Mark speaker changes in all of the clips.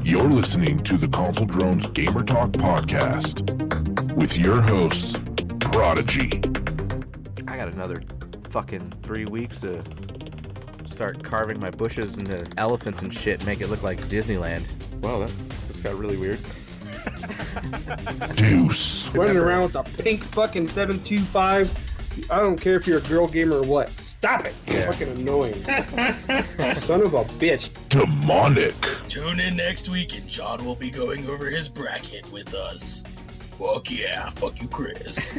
Speaker 1: You're listening to the Console Drones Gamer Talk podcast with your hosts, Prodigy.
Speaker 2: I got another fucking 3 weeks to start carving my bushes into elephants and shit and make it look like Disneyland.
Speaker 3: Wow, that just got really weird.
Speaker 1: Deuce.
Speaker 4: Running around with a pink fucking 725. I don't care if you're a girl gamer or what. Stop it! It's fucking annoying. Son of a bitch.
Speaker 1: Demonic.
Speaker 5: Tune in next week and John will be going over his bracket with us. Fuck yeah, fuck you, Chris.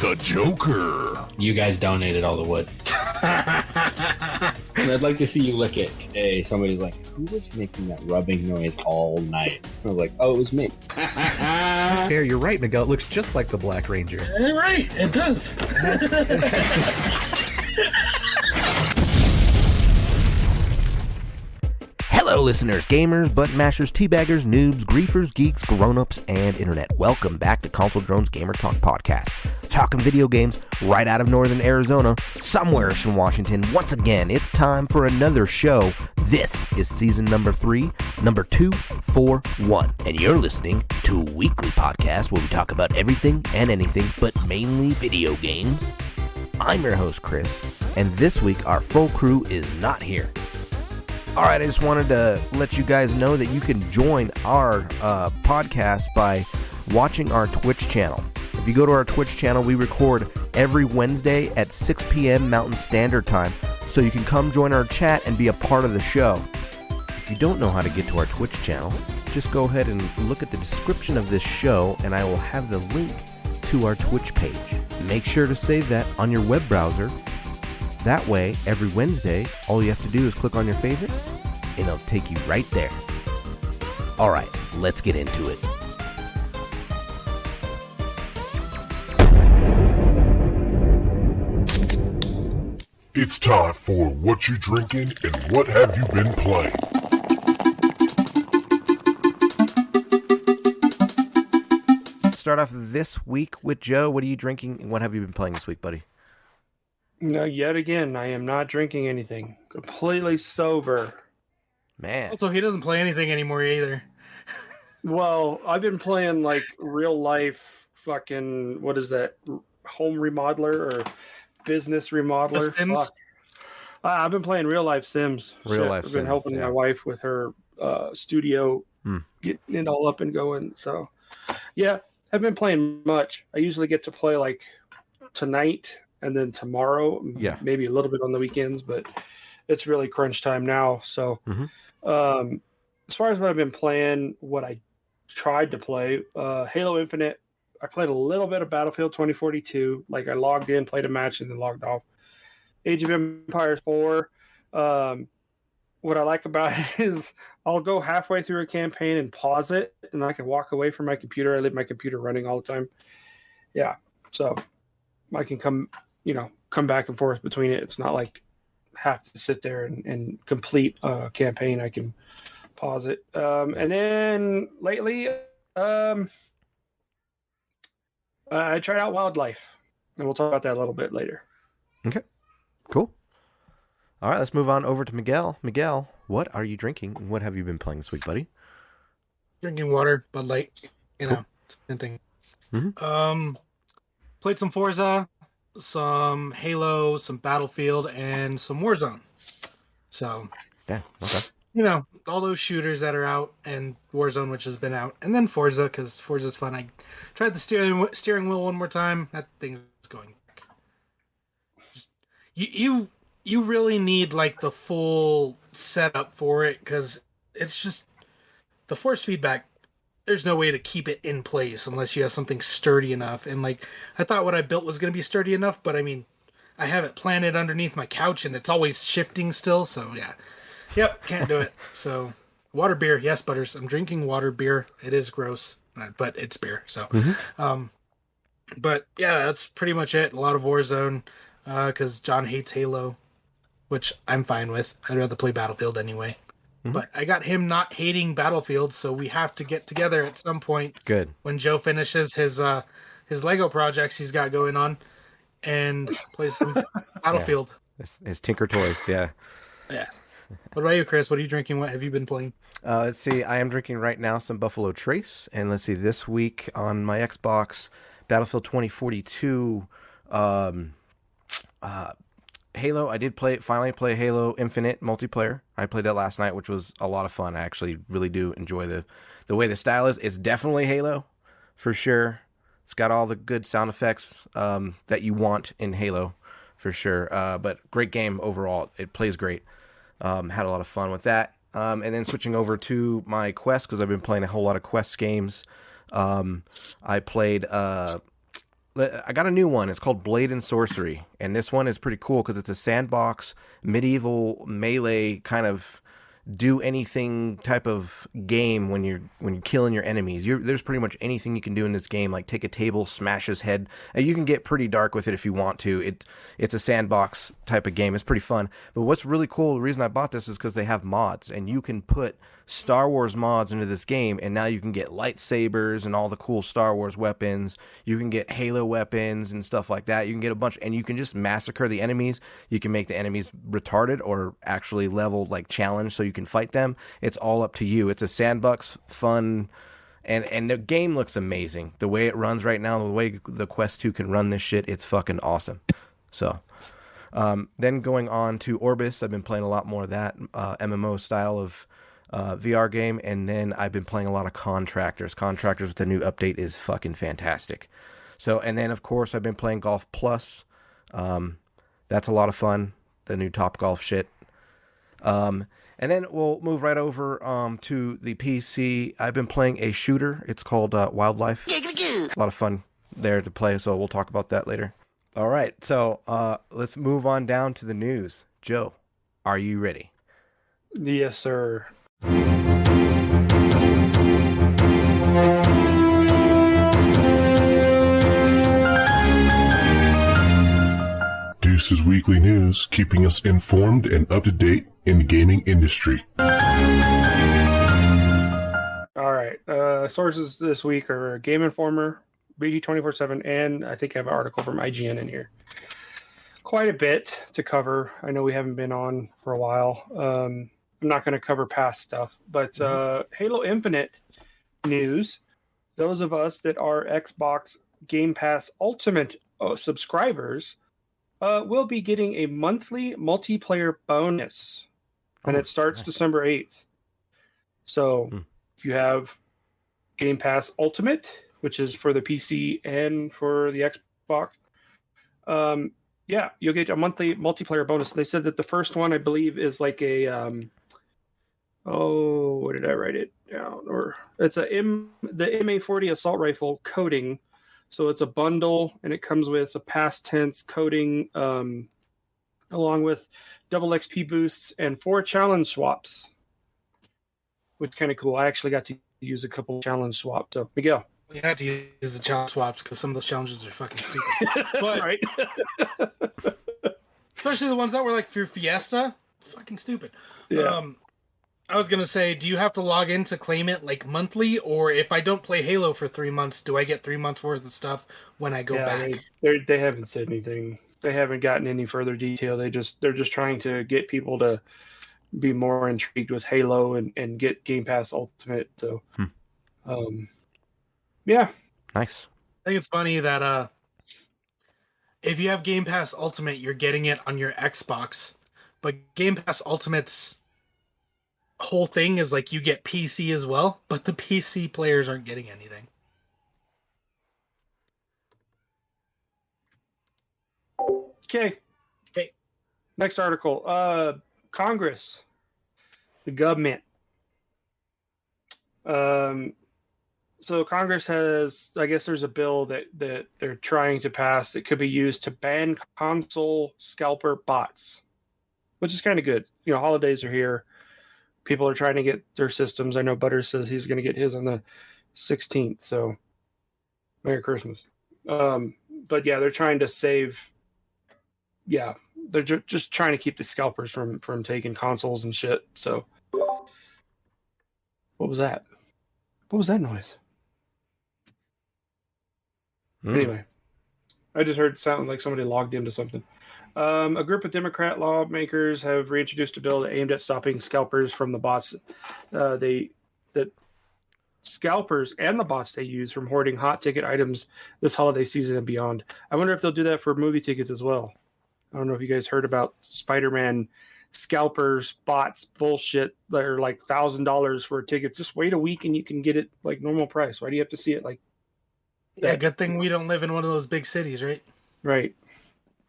Speaker 1: The Joker.
Speaker 6: You guys donated all the wood. And I'd like to see you lick it. Hey, somebody's like, who was making that rubbing noise all night? I was like, oh, it was me.
Speaker 7: Sarah, you're right, Miguel. It looks just like the Black Ranger.
Speaker 5: Right, it does.
Speaker 2: Hello, listeners, gamers, button mashers, teabaggers, noobs, griefers, geeks, grown-ups, and internet. Welcome back to Console Drones Gamer Talk podcast. Talking video games right out of northern Arizona, somewhere in Washington. Once again, it's time for another show. This is season number 3, number 241. And you're listening to a weekly podcast where we talk about everything and anything, but mainly video games. I'm your host, Chris, and this week our full crew is not here. Alright, I just wanted to let you guys know that you can join our podcast by watching our Twitch channel. If you go to our Twitch channel, we record every Wednesday at 6 p.m. Mountain Standard Time, so you can come join our chat and be a part of the show. If you don't know how to get to our Twitch channel, just go ahead and look at the description of this show, and I will have the link to our Twitch page. Make sure to save that on your web browser. That way, every Wednesday, all you have to do is click on your favorites, and it'll take you right there. Alright, let's get into it.
Speaker 1: It's time for What You Drinking and What Have You Been Playing.
Speaker 2: Start off this week with Joe. What are you drinking and what have you been playing this week, buddy?
Speaker 4: No, yet again, I am not drinking anything. Completely sober.
Speaker 2: Man.
Speaker 8: Also, he doesn't play anything anymore either.
Speaker 4: Well, I've been playing like real life fucking, what is that? Home remodeler or business remodeler?
Speaker 8: The Sims?
Speaker 4: Fuck. I've been playing real life Sims.
Speaker 2: Real life
Speaker 4: I've
Speaker 2: Sims,
Speaker 4: been helping
Speaker 2: yeah.
Speaker 4: my wife with her studio, getting it all up and going. So, yeah, I've been playing much. I usually get to play like tonight and then tomorrow, maybe a little bit on the weekends, but it's really crunch time now. So, as far as what I've been playing, what I tried to play, Halo Infinite, I played a little bit of Battlefield 2042. Like I logged in, played a match, and then logged off. Age of Empires 4. What I like about it is I'll go halfway through a campaign and pause it, and I can walk away from my computer. I leave my computer running all the time. Yeah, so I can come back and forth between it. It's not like have to sit there and complete a campaign. I can pause it. And then lately, I tried out Wildlife, and we'll talk about that a little bit later.
Speaker 2: Okay, cool. All right, let's move on over to Miguel. Miguel, what are you drinking and what have you been playing this week, buddy?
Speaker 8: Drinking water, Bud Light, same thing.
Speaker 2: Mm-hmm.
Speaker 8: Played some Forza, some Halo, some Battlefield, and some Warzone. So,
Speaker 2: yeah, okay.
Speaker 8: All those shooters that are out, and Warzone, which has been out, and then Forza, because Forza's fun. I tried the steering wheel one more time. That thing's going back. Just, you really need like the full setup for it, because it's just the force feedback. There's no way to keep it in place unless you have something sturdy enough. And like, I thought what I built was going to be sturdy enough, but I mean, I have it planted underneath my couch and it's always shifting still. So yeah, yep, can't do it. So water beer. Yes, Butters. I'm drinking water beer. It is gross, but it's beer. So, but yeah, that's pretty much it. A lot of Warzone, cause John hates Halo, which I'm fine with. I'd rather play Battlefield anyway. But I got him not hating Battlefield, so we have to get together at some point.
Speaker 2: Good.
Speaker 8: When Joe finishes his Lego projects he's got going on, and play some Battlefield.
Speaker 2: His Tinker Toys, yeah.
Speaker 8: Yeah. What about you, Chris? What are you drinking? What have you been playing?
Speaker 2: Let's see. I am drinking right now some Buffalo Trace, and let's see. This week on my Xbox, Battlefield 2042, Halo. I did finally play Halo Infinite multiplayer. I played that last night, which was a lot of fun. I actually really do enjoy the way the style is. It's definitely Halo, for sure. It's got all the good sound effects that you want in Halo, for sure. But great game overall. It plays great. Had a lot of fun with that. And then switching over to my Quest, because I've been playing a whole lot of Quest games. I played... I got a new one. It's called Blade and Sorcery. And this one is pretty cool because it's a sandbox, medieval melee kind of do anything type of game when you're killing your enemies. There's pretty much anything you can do in this game, like take a table, smash his head. And you can get pretty dark with it if you want to. It's a sandbox type of game. It's pretty fun. But what's really cool, the reason I bought this is because they have mods, and you can put Star Wars mods into this game, and now you can get lightsabers and all the cool Star Wars weapons. You can get Halo weapons and stuff like that. You can get a bunch, and you can just massacre the enemies. You can make the enemies retarded or actually leveled, like challenged, so you can fight them. It's all up to you. It's a sandbox, fun, and the game looks amazing. The way it runs right now, the way the Quest 2 can run this shit, it's fucking awesome. So, then going on to Orbis, I've been playing a lot more of that MMO style of VR game, and then I've been playing a lot of Contractors. Contractors with the new update is fucking fantastic. So, and then of course I've been playing Golf Plus. That's a lot of fun. The new Top Golf shit. And then we'll move right over to the PC. I've been playing a shooter. It's called Wildlife. A lot of fun there to play, so we'll talk about that later. All right, so let's move on down to the news. Joe, are you ready?
Speaker 4: Yes, sir.
Speaker 1: Deuce's Weekly News, keeping us informed and up to date in the gaming industry.
Speaker 4: All right. Sources this week are Game Informer, BG247, and I think I have an article from IGN in here. Quite a bit to cover. I know we haven't been on for a while. I'm not going to cover past stuff, but Halo Infinite news. Those of us that are Xbox Game Pass Ultimate subscribers will be getting a monthly multiplayer bonus, and it starts December 8th. So if you have Game Pass Ultimate, which is for the PC and for the Xbox, you'll get a monthly multiplayer bonus. They said that the first one, I believe, is like a what did I write it down? Or it's the MA40 assault rifle coating. So it's a bundle, and it comes with a past tense coating, along with double XP boosts and 4 challenge swaps, which is kind of cool. I actually got to use a couple challenge swaps. So Miguel,
Speaker 8: We had to use the challenge swaps because some of those challenges are fucking stupid. But,
Speaker 4: right?
Speaker 8: especially the ones that were like for Fiesta, fucking stupid.
Speaker 4: Yeah.
Speaker 8: I was gonna say, do you have to log in to claim it like monthly, or if I don't play Halo for 3 months, do I get 3 months worth of stuff when I go back?
Speaker 4: They haven't said anything. They haven't gotten any further detail. They're just trying to get people to be more intrigued with Halo and get Game Pass Ultimate. So, yeah,
Speaker 2: Nice.
Speaker 8: I think it's funny that if you have Game Pass Ultimate, you're getting it on your Xbox, but Game Pass Ultimate's whole thing is like you get PC as well, but the PC players aren't getting anything.
Speaker 4: Okay. Next article. Congress, the government. So Congress has, I guess there's a bill that they're trying to pass that could be used to ban console scalper bots, which is kind of good. You know, holidays are here. People are trying to get their systems. I know Butters says he's going to get his on the 16th. So Merry Christmas. But yeah, they're trying to save. Yeah, they're just trying to keep the scalpers from taking consoles and shit. So what was that? What was that noise? Anyway, I just heard it sound like somebody logged into something. A group of Democrat lawmakers have reintroduced a bill aimed at stopping scalpers from the bots. That scalpers and the bots they use from hoarding hot ticket items this holiday season and beyond. I wonder if they'll do that for movie tickets as well. I don't know if you guys heard about Spider-Man scalpers, bots, bullshit. They're like $1,000 for a ticket. Just wait a week and you can get it like normal price. Why do you have to see it like that?
Speaker 8: Yeah, good thing we don't live in one of those big cities, right?
Speaker 4: Right.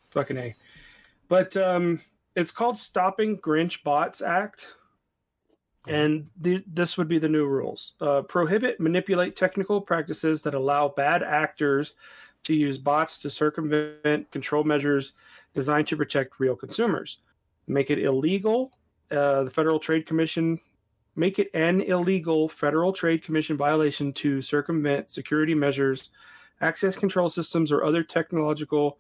Speaker 4: Fucking A. But it's called Stopping Grinch Bots Act. And this would be the new rules. Prohibit, manipulate technical practices that allow bad actors to use bots to circumvent control measures designed to protect real consumers. Make it illegal. The Federal Trade Commission make it an illegal Federal Trade Commission violation to circumvent security measures, access control systems, or other technological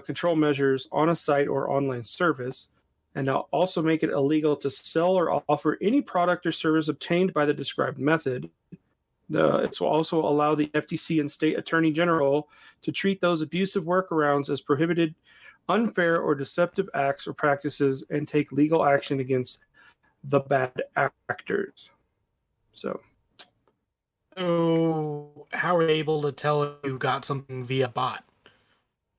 Speaker 4: control measures on a site or online service. And now also make it illegal to sell or offer any product or service obtained by the described method. It will also allow the FTC and state attorney general to treat those abusive workarounds as prohibited, unfair, or deceptive acts or practices and take legal action against the bad actors. So
Speaker 8: how are they able to tell if you got something via bot?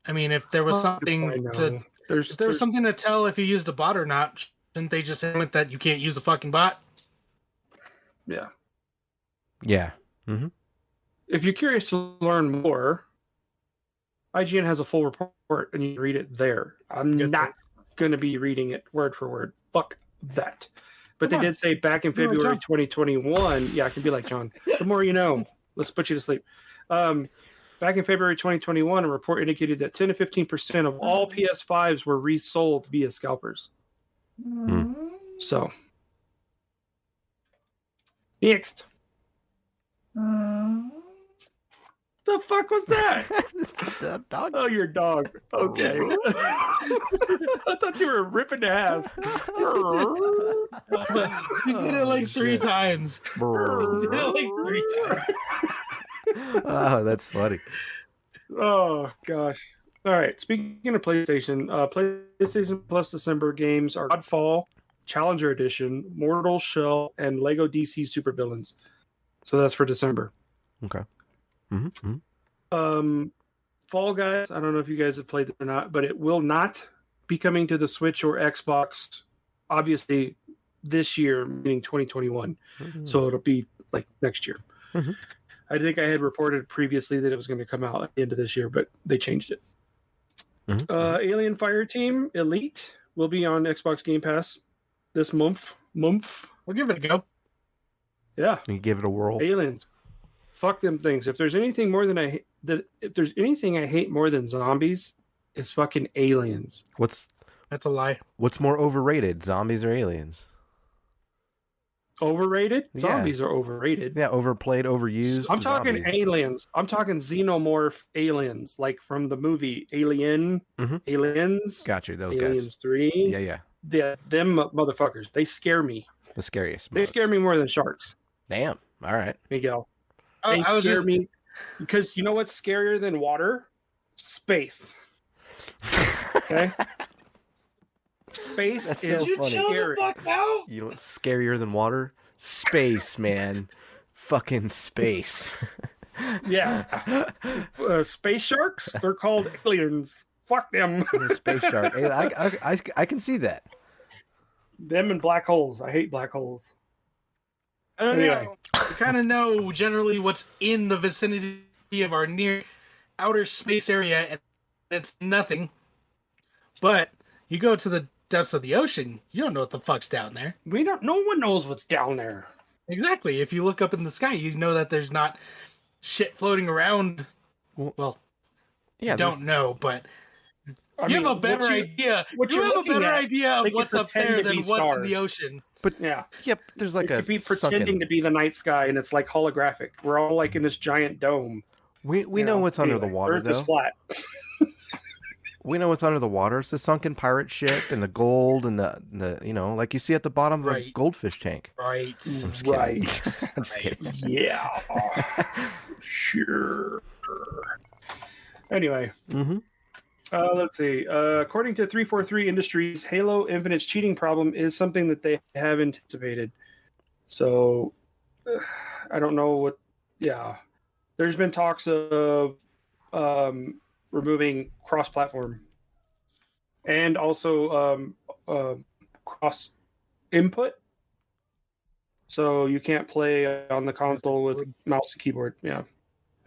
Speaker 8: I mean, if there was something to... If there was something to tell if you used a bot or not, shouldn't they just admit that you can't use a fucking bot?
Speaker 4: Yeah.
Speaker 2: Yeah. Mm-hmm.
Speaker 4: If you're curious to learn more, IGN has a full report and you can read it there. I'm not going to be reading it word for word. Fuck that. But they did say back in February 2021, yeah, I can be like John. The more you know. Let's put you to sleep. Back in February 2021, a report indicated that 10 to 15% of all PS5s were resold via scalpers. So, next. The fuck was that?
Speaker 2: Dog.
Speaker 4: Oh, your dog. Okay. I thought you were ripping ass.
Speaker 8: You did it like 3 times. You did it like 3 times.
Speaker 2: Oh, that's funny.
Speaker 4: Oh, gosh. All right. Speaking of PlayStation, PlayStation Plus December games are Godfall, Challenger Edition, Mortal Shell, and Lego DC Supervillains. So that's for December.
Speaker 2: Okay. Mm-hmm.
Speaker 4: Fall Guys, I don't know if you guys have played it or not, but it will not be coming to the Switch or Xbox, obviously, this year, meaning 2021. Mm-hmm. So it'll be like next year. Mm-hmm. I think I had reported previously that it was going to come out at the end of this year, but they changed it. Mm-hmm. Alien Fireteam Elite will be on Xbox Game Pass this month.
Speaker 8: We'll give it a go.
Speaker 2: Yeah. You give it a whirl.
Speaker 4: Aliens. Fuck them things. If there's anything I hate more than zombies, it's fucking aliens.
Speaker 8: That's a lie.
Speaker 2: What's more overrated, zombies or aliens?
Speaker 4: Overrated? Zombies are overrated.
Speaker 2: Yeah, overplayed, overused.
Speaker 4: I'm talking aliens. I'm talking xenomorph aliens, like from the movie Alien. Mm-hmm. Aliens.
Speaker 2: Got you, those
Speaker 4: Aliens
Speaker 2: guys.
Speaker 4: 3.
Speaker 2: Yeah.
Speaker 4: Them motherfuckers. They scare me.
Speaker 2: The scariest.
Speaker 4: They scare me more than sharks.
Speaker 2: Damn. All right.
Speaker 4: Miguel. They scare me because you know what's scarier than water? Space. Okay? Space
Speaker 2: That's
Speaker 4: is
Speaker 2: so funny.
Speaker 4: scary.
Speaker 2: You know what's scarier than water? Space, man. Fucking space.
Speaker 4: Yeah. Space sharks? They're called aliens. Fuck them.
Speaker 2: Space shark. I can see that.
Speaker 4: Them and black holes. I hate black holes.
Speaker 8: I don't know. We kind of know generally what's in the vicinity of our near outer space area, and it's nothing. But you go to the depths of the ocean, you don't know what the fuck's down there.
Speaker 4: No one knows what's down there.
Speaker 8: Exactly. If you look up in the sky, you know that there's not shit floating around. Well, you don't know, but you have a better idea. You have a better idea of what's up there than what's in the ocean.
Speaker 2: But there's like
Speaker 4: it could be pretending to be the night sky, and it's like holographic. We're all like in this giant dome.
Speaker 2: We know what's under the water,
Speaker 4: Earth
Speaker 2: though.
Speaker 4: is flat.
Speaker 2: We know what's under the water. It's the sunken pirate ship and the gold and the like you see at the bottom of a goldfish tank.
Speaker 8: Right.
Speaker 2: I'm just kidding. I'm just kidding.
Speaker 4: Yeah. Sure. Anyway.
Speaker 2: Mm-hmm.
Speaker 4: Let's see. According to 343 Industries, Halo Infinite's cheating problem is something that they have anticipated. So, I don't know what... Yeah. There's been talks of removing cross-platform. And also cross-input. So you can't play on the console with mouse and keyboard. Yeah.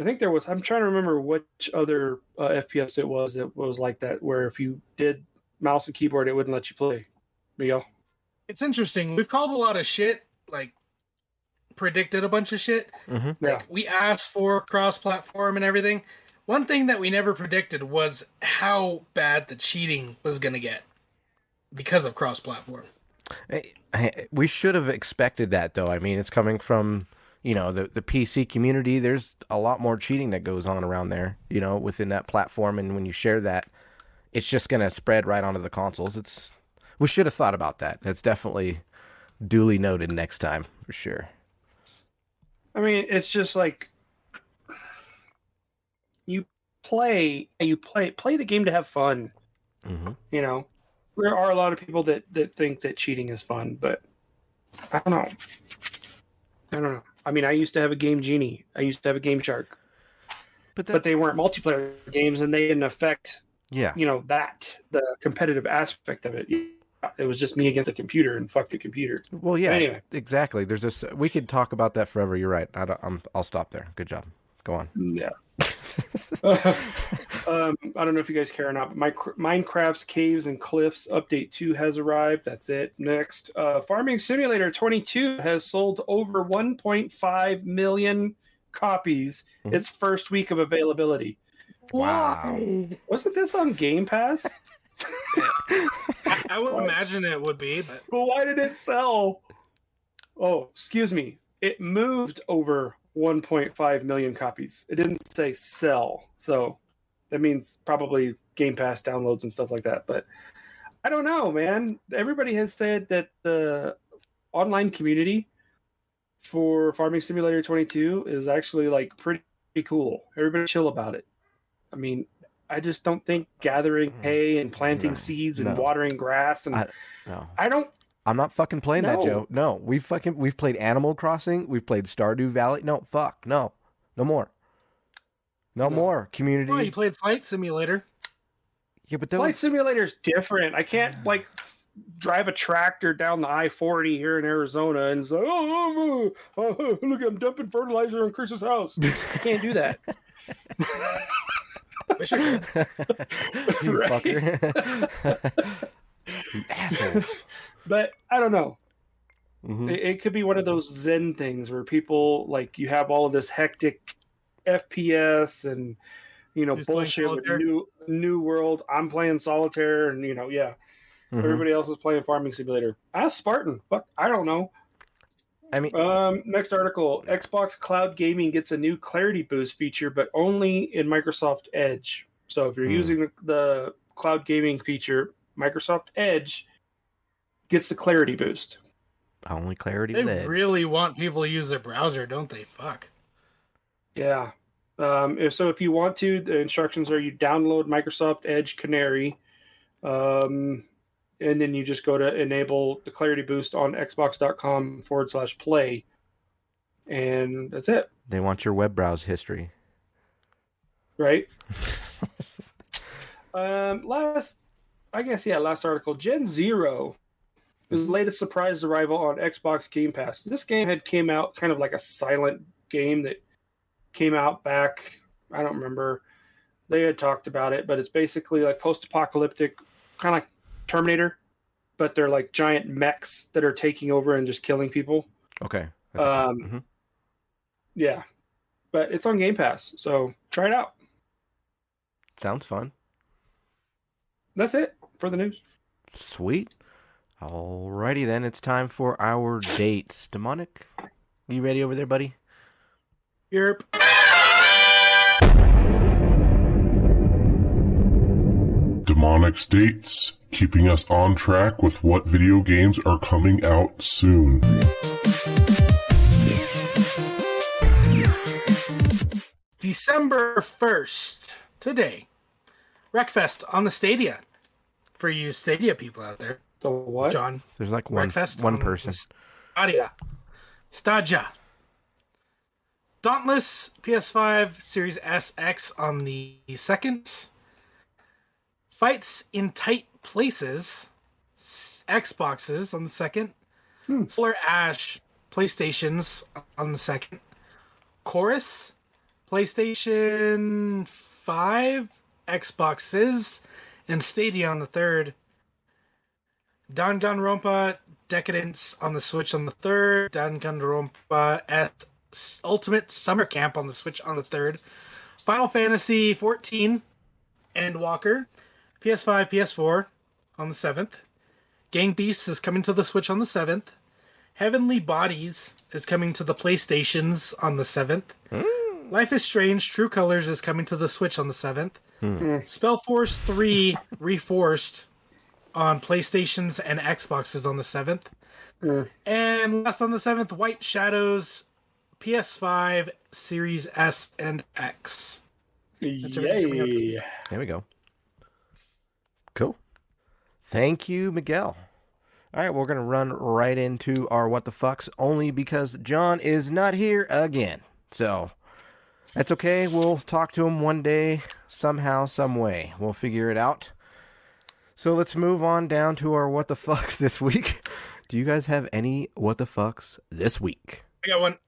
Speaker 4: I think there was... I'm trying to remember which other FPS it was that was like that, where if you did mouse and keyboard, it wouldn't let you play. Miguel?
Speaker 8: It's interesting. We've called a lot of shit, like, predicted a bunch of shit.
Speaker 2: Mm-hmm.
Speaker 8: Like, we asked for cross-platform and everything. One thing that we never predicted was how bad the cheating was going to get because of cross-platform.
Speaker 2: We should have expected that, though. I mean, it's coming from, the PC community. There's a lot more cheating that goes on around there, within that platform. And when you share that, it's just going to spread right onto the consoles. We should have thought about that. It's definitely duly noted next time, for sure.
Speaker 4: I mean, it's just like you play the game to have fun.
Speaker 2: Mm-hmm.
Speaker 4: There are a lot of people that think that cheating is fun, but I don't know. I mean, I used to have a Game Genie. I used to have a Game Shark. But they weren't multiplayer games, and they didn't affect, the competitive aspect of it. It was just me against the computer, and fuck the computer.
Speaker 2: Well, yeah,
Speaker 4: anyway.
Speaker 2: Exactly. There's this. We could talk about that forever. You're right. I'll stop there. Good job. Go on.
Speaker 4: Yeah. I don't know if you guys care or not, but Minecraft's Caves and Cliffs Update 2 has arrived. That's it. Next, Farming Simulator 22 has sold over 1.5 million copies its first week of availability.
Speaker 2: Wow.
Speaker 4: Wasn't this on Game Pass?
Speaker 8: I would imagine it would be, but
Speaker 4: why did it sell? Oh, excuse me. It moved over 1.5 million copies. It didn't say sell, so that means probably Game Pass downloads and stuff like that. But I don't know, man. Everybody has said that the online community for Farming Simulator 22 is actually like pretty cool. Everybody chill about it. I mean, I just don't think gathering hay and planting seeds and watering grass and
Speaker 2: I'm not fucking playing that, Joe. No, we've played Animal Crossing. We've played Stardew Valley. No, fuck, no more, no more community.
Speaker 8: Oh, you played Flight Simulator.
Speaker 2: Yeah, but
Speaker 4: Flight Simulator is different. I can't drive a tractor down the I-40 here in Arizona and say, oh, look, I'm dumping fertilizer on Chris's house. I can't do that.
Speaker 8: Wish I could.
Speaker 2: You fucker. You assholes.
Speaker 4: But I don't know.
Speaker 2: Mm-hmm.
Speaker 4: It could be one of those Zen things where people you have all of this hectic FPS and
Speaker 8: Just
Speaker 4: bullshit with new world. I'm playing solitaire and everybody else is playing Farming Simulator. Ask Spartan. Fuck, I don't know.
Speaker 2: I mean,
Speaker 4: next article: Xbox Cloud Gaming gets a new Clarity Boost feature, but only in Microsoft Edge. So if you're using the Cloud Gaming feature, Microsoft Edge gets the Clarity Boost.
Speaker 2: Only Clarity.
Speaker 8: They really want people to use their browser, don't they? Fuck.
Speaker 4: Yeah. If you want to, the instructions are you download Microsoft Edge Canary, and then you just go to enable the Clarity Boost on xbox.com/play, and that's it.
Speaker 2: They want your web browse history.
Speaker 4: Right? Last article, Gen Zero is the latest surprise arrival on Xbox Game Pass. This game had came out kind of like a silent game that came out back, I don't remember. They had talked about it, but it's basically like post-apocalyptic, kind of like Terminator, but they're like giant mechs that are taking over and just killing people.
Speaker 2: Okay.
Speaker 4: Yeah. But it's on Game Pass, so try it out.
Speaker 2: Sounds fun.
Speaker 4: That's it for the news.
Speaker 2: Sweet. Alrighty then, it's time for our dates. Demonic, you ready over there, buddy?
Speaker 4: Yep.
Speaker 1: Demonic's dates, keeping us on track with what video games are coming out soon.
Speaker 8: December 1st, today, Wreckfest on the Stadia. For you Stadia people out there.
Speaker 4: The what?
Speaker 8: John.
Speaker 2: There's like one person.
Speaker 8: Stadia. Dauntless PS5 Series SX on the 2nd. Fights in Tight Places Xboxes on the 2nd. Solar Ash PlayStations on the 2nd. Chorus PlayStation 5 Xboxes and Stadia on the 3rd. Danganronpa Decadence on the Switch on the 3rd. Danganronpa S Ultimate Summer Camp on the Switch on the 3rd. Final Fantasy 14 Endwalker PS5, PS4 on the 7th. Gang Beasts is coming to the Switch on the 7th. Heavenly Bodies is coming to the PlayStations on the 7th. Life is Strange True Colors is coming to the Switch on the 7th. Spellforce 3 Reforced on PlayStations and Xboxes on the 7th. And last on the 7th, White Shadows PS5 Series S and X. That's everything coming out this week.
Speaker 2: There we go. Cool. Thank you, Miguel. All right, we're going to run right into our What the Fucks, only because John is not here again. So, that's okay. We'll talk to him one day, somehow, some way. We'll figure it out. So, let's move on down to our What the Fucks this week. Do you guys have any What the Fucks this week?
Speaker 8: I got one.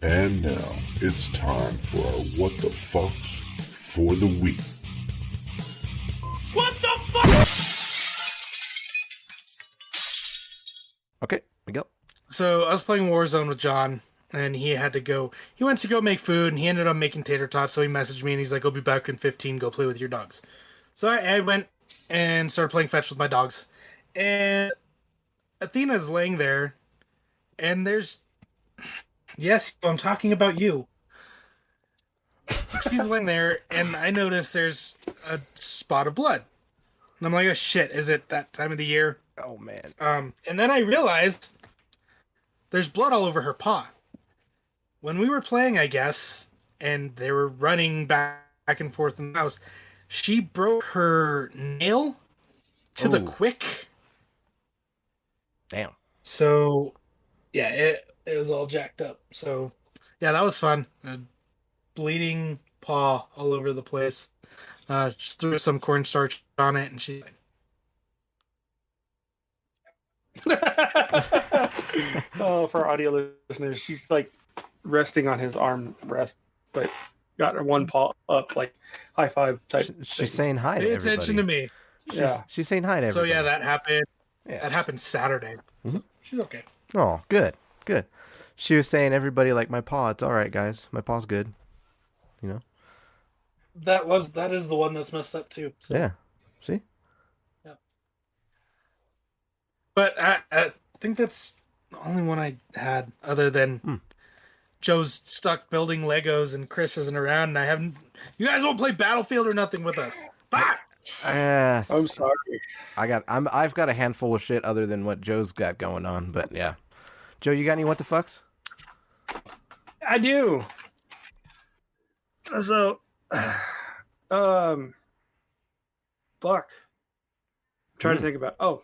Speaker 1: And now it's time for our What the Fucks for the week.
Speaker 5: What the fuck?
Speaker 2: Okay, Miguel.
Speaker 8: So I was playing Warzone with John, and he went to go make food, and he ended up making tater tots, so he messaged me, and he's like, I'll be back in 15, go play with your dogs. So I went and started playing fetch with my dogs. And Athena's laying there, and there's... Yes, I'm talking about you. She's laying there, and I notice there's a spot of blood. And I'm like, oh shit, is it that time of the year?
Speaker 2: Oh, man.
Speaker 8: And then I realized there's blood all over her paw. When we were playing, I guess, and they were running back and forth in the house, she broke her nail to the quick.
Speaker 2: Damn.
Speaker 8: So, yeah, it was all jacked up. So, yeah, that was fun. A bleeding paw all over the place. Just threw some cornstarch on it, and she...
Speaker 4: Oh, for audio listeners, she's like resting on his arm rest, but got her one paw up, like high five type.
Speaker 2: She's saying hi to
Speaker 8: Pay
Speaker 2: everybody.
Speaker 8: attention to me.
Speaker 2: She's saying hi to
Speaker 8: So
Speaker 2: everybody.
Speaker 8: yeah, that happened.
Speaker 2: Yeah.
Speaker 8: That happened Saturday.
Speaker 2: Mm-hmm.
Speaker 8: She's okay.
Speaker 2: Oh, good. She was saying, everybody, like, my paw, it's all right, guys. My paw's good. You know?
Speaker 8: That is the one that's messed up too. So.
Speaker 2: Yeah. See?
Speaker 8: Yeah. But I think that's the only one I had, other than Joe's stuck building Legos and Chris isn't around, and I haven't. You guys won't play Battlefield or nothing with us. Fuck!
Speaker 2: Yes.
Speaker 4: I'm sorry.
Speaker 2: I've got a handful of shit other than what Joe's got going on, but yeah. Joe, you got any what the fucks?
Speaker 4: I do. So, fuck. I'm trying to think about.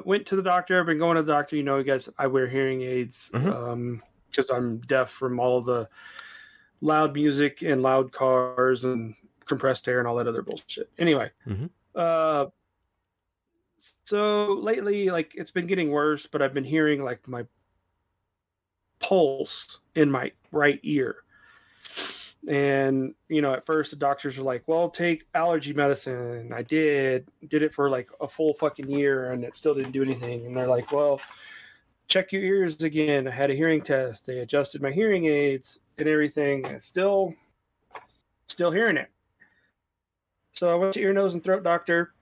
Speaker 4: Went to the doctor. I've been going to the doctor. You know, you guys, I wear hearing aids because I'm deaf from all the loud music and loud cars and compressed air and all that other bullshit. Anyway, so lately, like, it's been getting worse, but I've been hearing like my pulse in my right ear. And, you know, at first the doctors were like, well, take allergy medicine. I did it for like a full fucking year and it still didn't do anything. And they're like, well, check your ears again. I had a hearing test. They adjusted my hearing aids and everything. And still hearing it. So I went to ear, nose, and throat doctor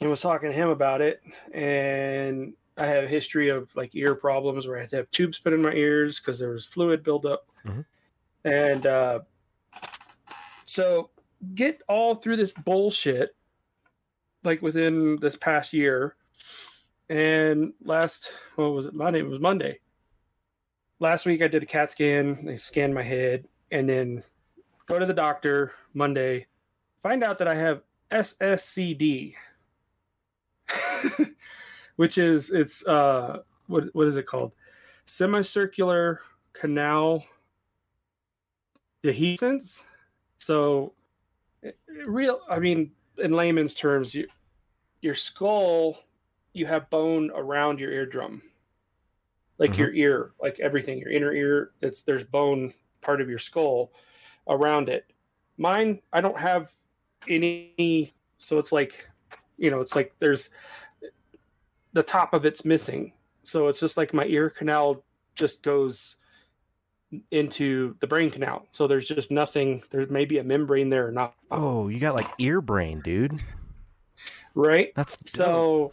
Speaker 4: and was talking to him about it. And I have a history of like ear problems where I had to have tubes put in my ears because there was fluid buildup. And so get all through this bullshit like within this past year. And what was it? Monday. last week I did a CAT scan. They scanned my head, and then go to the doctor Monday. Find out that I have SSCD, which is what is it called? Semicircular Canal Dehedence. So, in layman's terms, your skull, you have bone around your eardrum, like your ear, like everything, your inner ear. There's bone part of your skull around it. Mine, I don't have any, so it's like, it's like there's the top of it's missing. So it's just like my ear canal just goes into the brain canal. So there's just nothing. There's maybe a membrane there or not.
Speaker 2: Oh, you got like ear brain, dude.
Speaker 4: Right?
Speaker 2: That's dope.
Speaker 4: So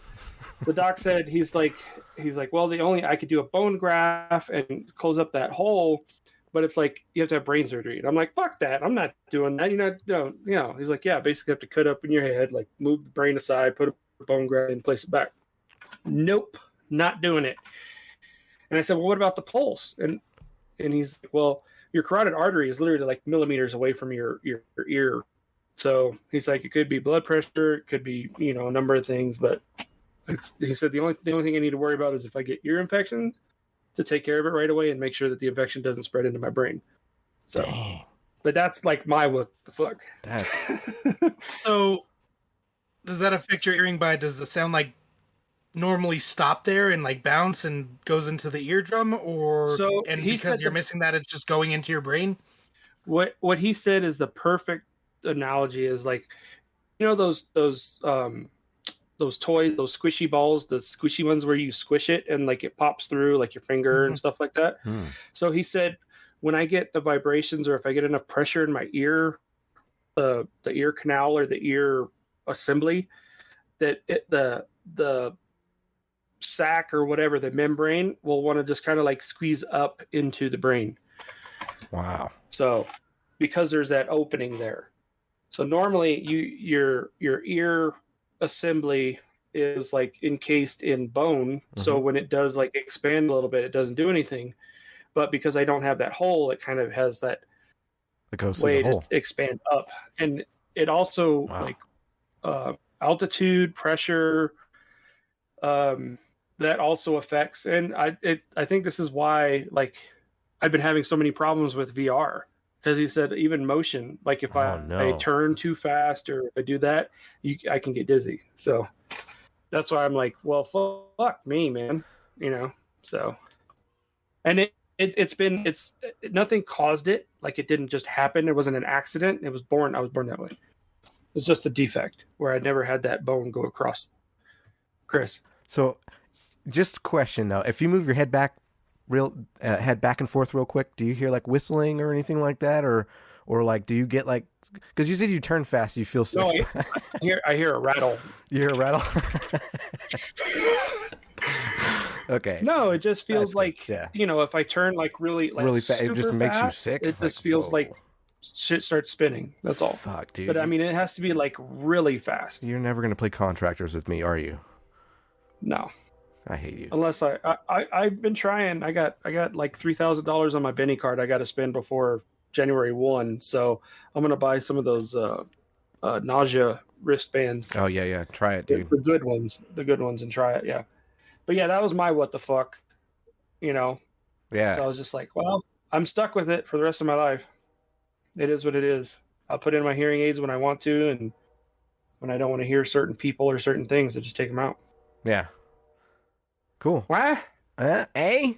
Speaker 4: the doc said, he's like, well, I could do a bone graft and close up that hole, but it's like you have to have brain surgery. And I'm like, fuck that. I'm not doing that. He's like, yeah, basically have to cut up in your head, like move the brain aside, put a bone graft and place it back. Nope, not doing it. And I said, well, what about the pulse? And he's like, well, your carotid artery is literally like millimeters away from your ear. So he's like, it could be blood pressure, it could be, a number of things, but he said the only thing I need to worry about is if I get ear infections, to take care of it right away and make sure that the infection doesn't spread into my brain. So, dang. But that's like my what the fuck.
Speaker 8: So, does that affect your hearing? Does the sound like normally stop there and like bounce and goes into the eardrum, because you're missing that, it's just going into your brain?
Speaker 4: What he said is the perfect analogy is like, those toys, those squishy balls, the squishy ones where you squish it and like it pops through like your finger and stuff like that. So he said, when I get the vibrations or if I get enough pressure in my ear, the ear canal or the ear assembly, that the sac or whatever, the membrane will want to just kind of like squeeze up into the brain.
Speaker 2: Wow.
Speaker 4: So because there's that opening there. So normally your ear assembly is like encased in bone. So when it does like expand a little bit, it doesn't do anything. But because I don't have that hole, it kind of has that way to expand up. And it also like altitude, pressure, that also affects. And I think this is why like I've been having so many problems with VR. Because he said even motion, like if I turn too fast or if I do that, I can get dizzy. So that's why I'm like, well, fuck me, man. So. And it's nothing caused it. Like it didn't just happen. It wasn't an accident. I was born that way. It was just a defect where I never had that bone go across. Chris.
Speaker 2: So just a question though. If you move your head back head back and forth real quick, do you hear like whistling or anything like that, or like do you get like, because you said you turn fast, you feel sick?
Speaker 4: No, I hear a rattle.
Speaker 2: You hear a rattle? Okay.
Speaker 4: No, it just feels like if I turn like really
Speaker 2: fast, it just makes you sick.
Speaker 4: It just feels like shit starts spinning. That's all.
Speaker 2: Fuck, dude.
Speaker 4: But I mean, it has to be like really fast.
Speaker 2: You're never gonna play Contractors with me, are you?
Speaker 4: No.
Speaker 2: I hate you.
Speaker 4: Unless I've been trying. I got like $3,000 on my Benny card I got to spend before January 1. So I'm gonna buy some of those nausea wristbands.
Speaker 2: Oh yeah, try it, dude.
Speaker 4: The good ones, and try it. Yeah, but yeah, that was my what the fuck, Yeah. So I was just like, well, I'm stuck with it for the rest of my life. It is what it is. I'll put in my hearing aids when I want to, and when I don't want to hear certain people or certain things, I just take them out.
Speaker 2: Yeah. Cool.
Speaker 4: What?
Speaker 2: You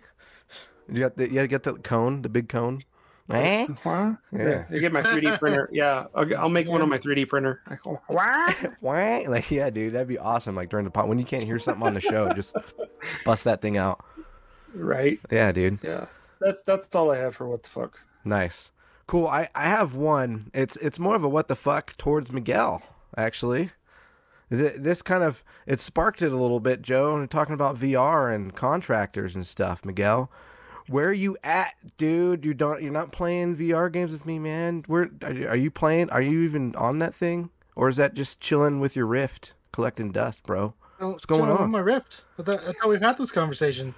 Speaker 2: got the cone, the big cone.
Speaker 4: What? Yeah. I get my 3D printer. Yeah, I'll make one on my 3D printer.
Speaker 2: What? Like, yeah, dude, that'd be awesome. Like during the pod, when you can't hear something on the show, just bust that thing out.
Speaker 4: Right.
Speaker 2: Yeah, dude.
Speaker 4: Yeah. That's all I have for what the fuck.
Speaker 2: Nice. Cool. I have one. It's more of a what the fuck towards Miguel, actually. It sparked it a little bit, Joe, and talking about VR and Contractors and stuff. Miguel, where are you at, dude? You're not playing VR games with me, man. Where are you playing? Are you even on that thing, or is that just chilling with your Rift, collecting dust, bro? What's going on?
Speaker 8: My Rift. I thought we've had this conversation.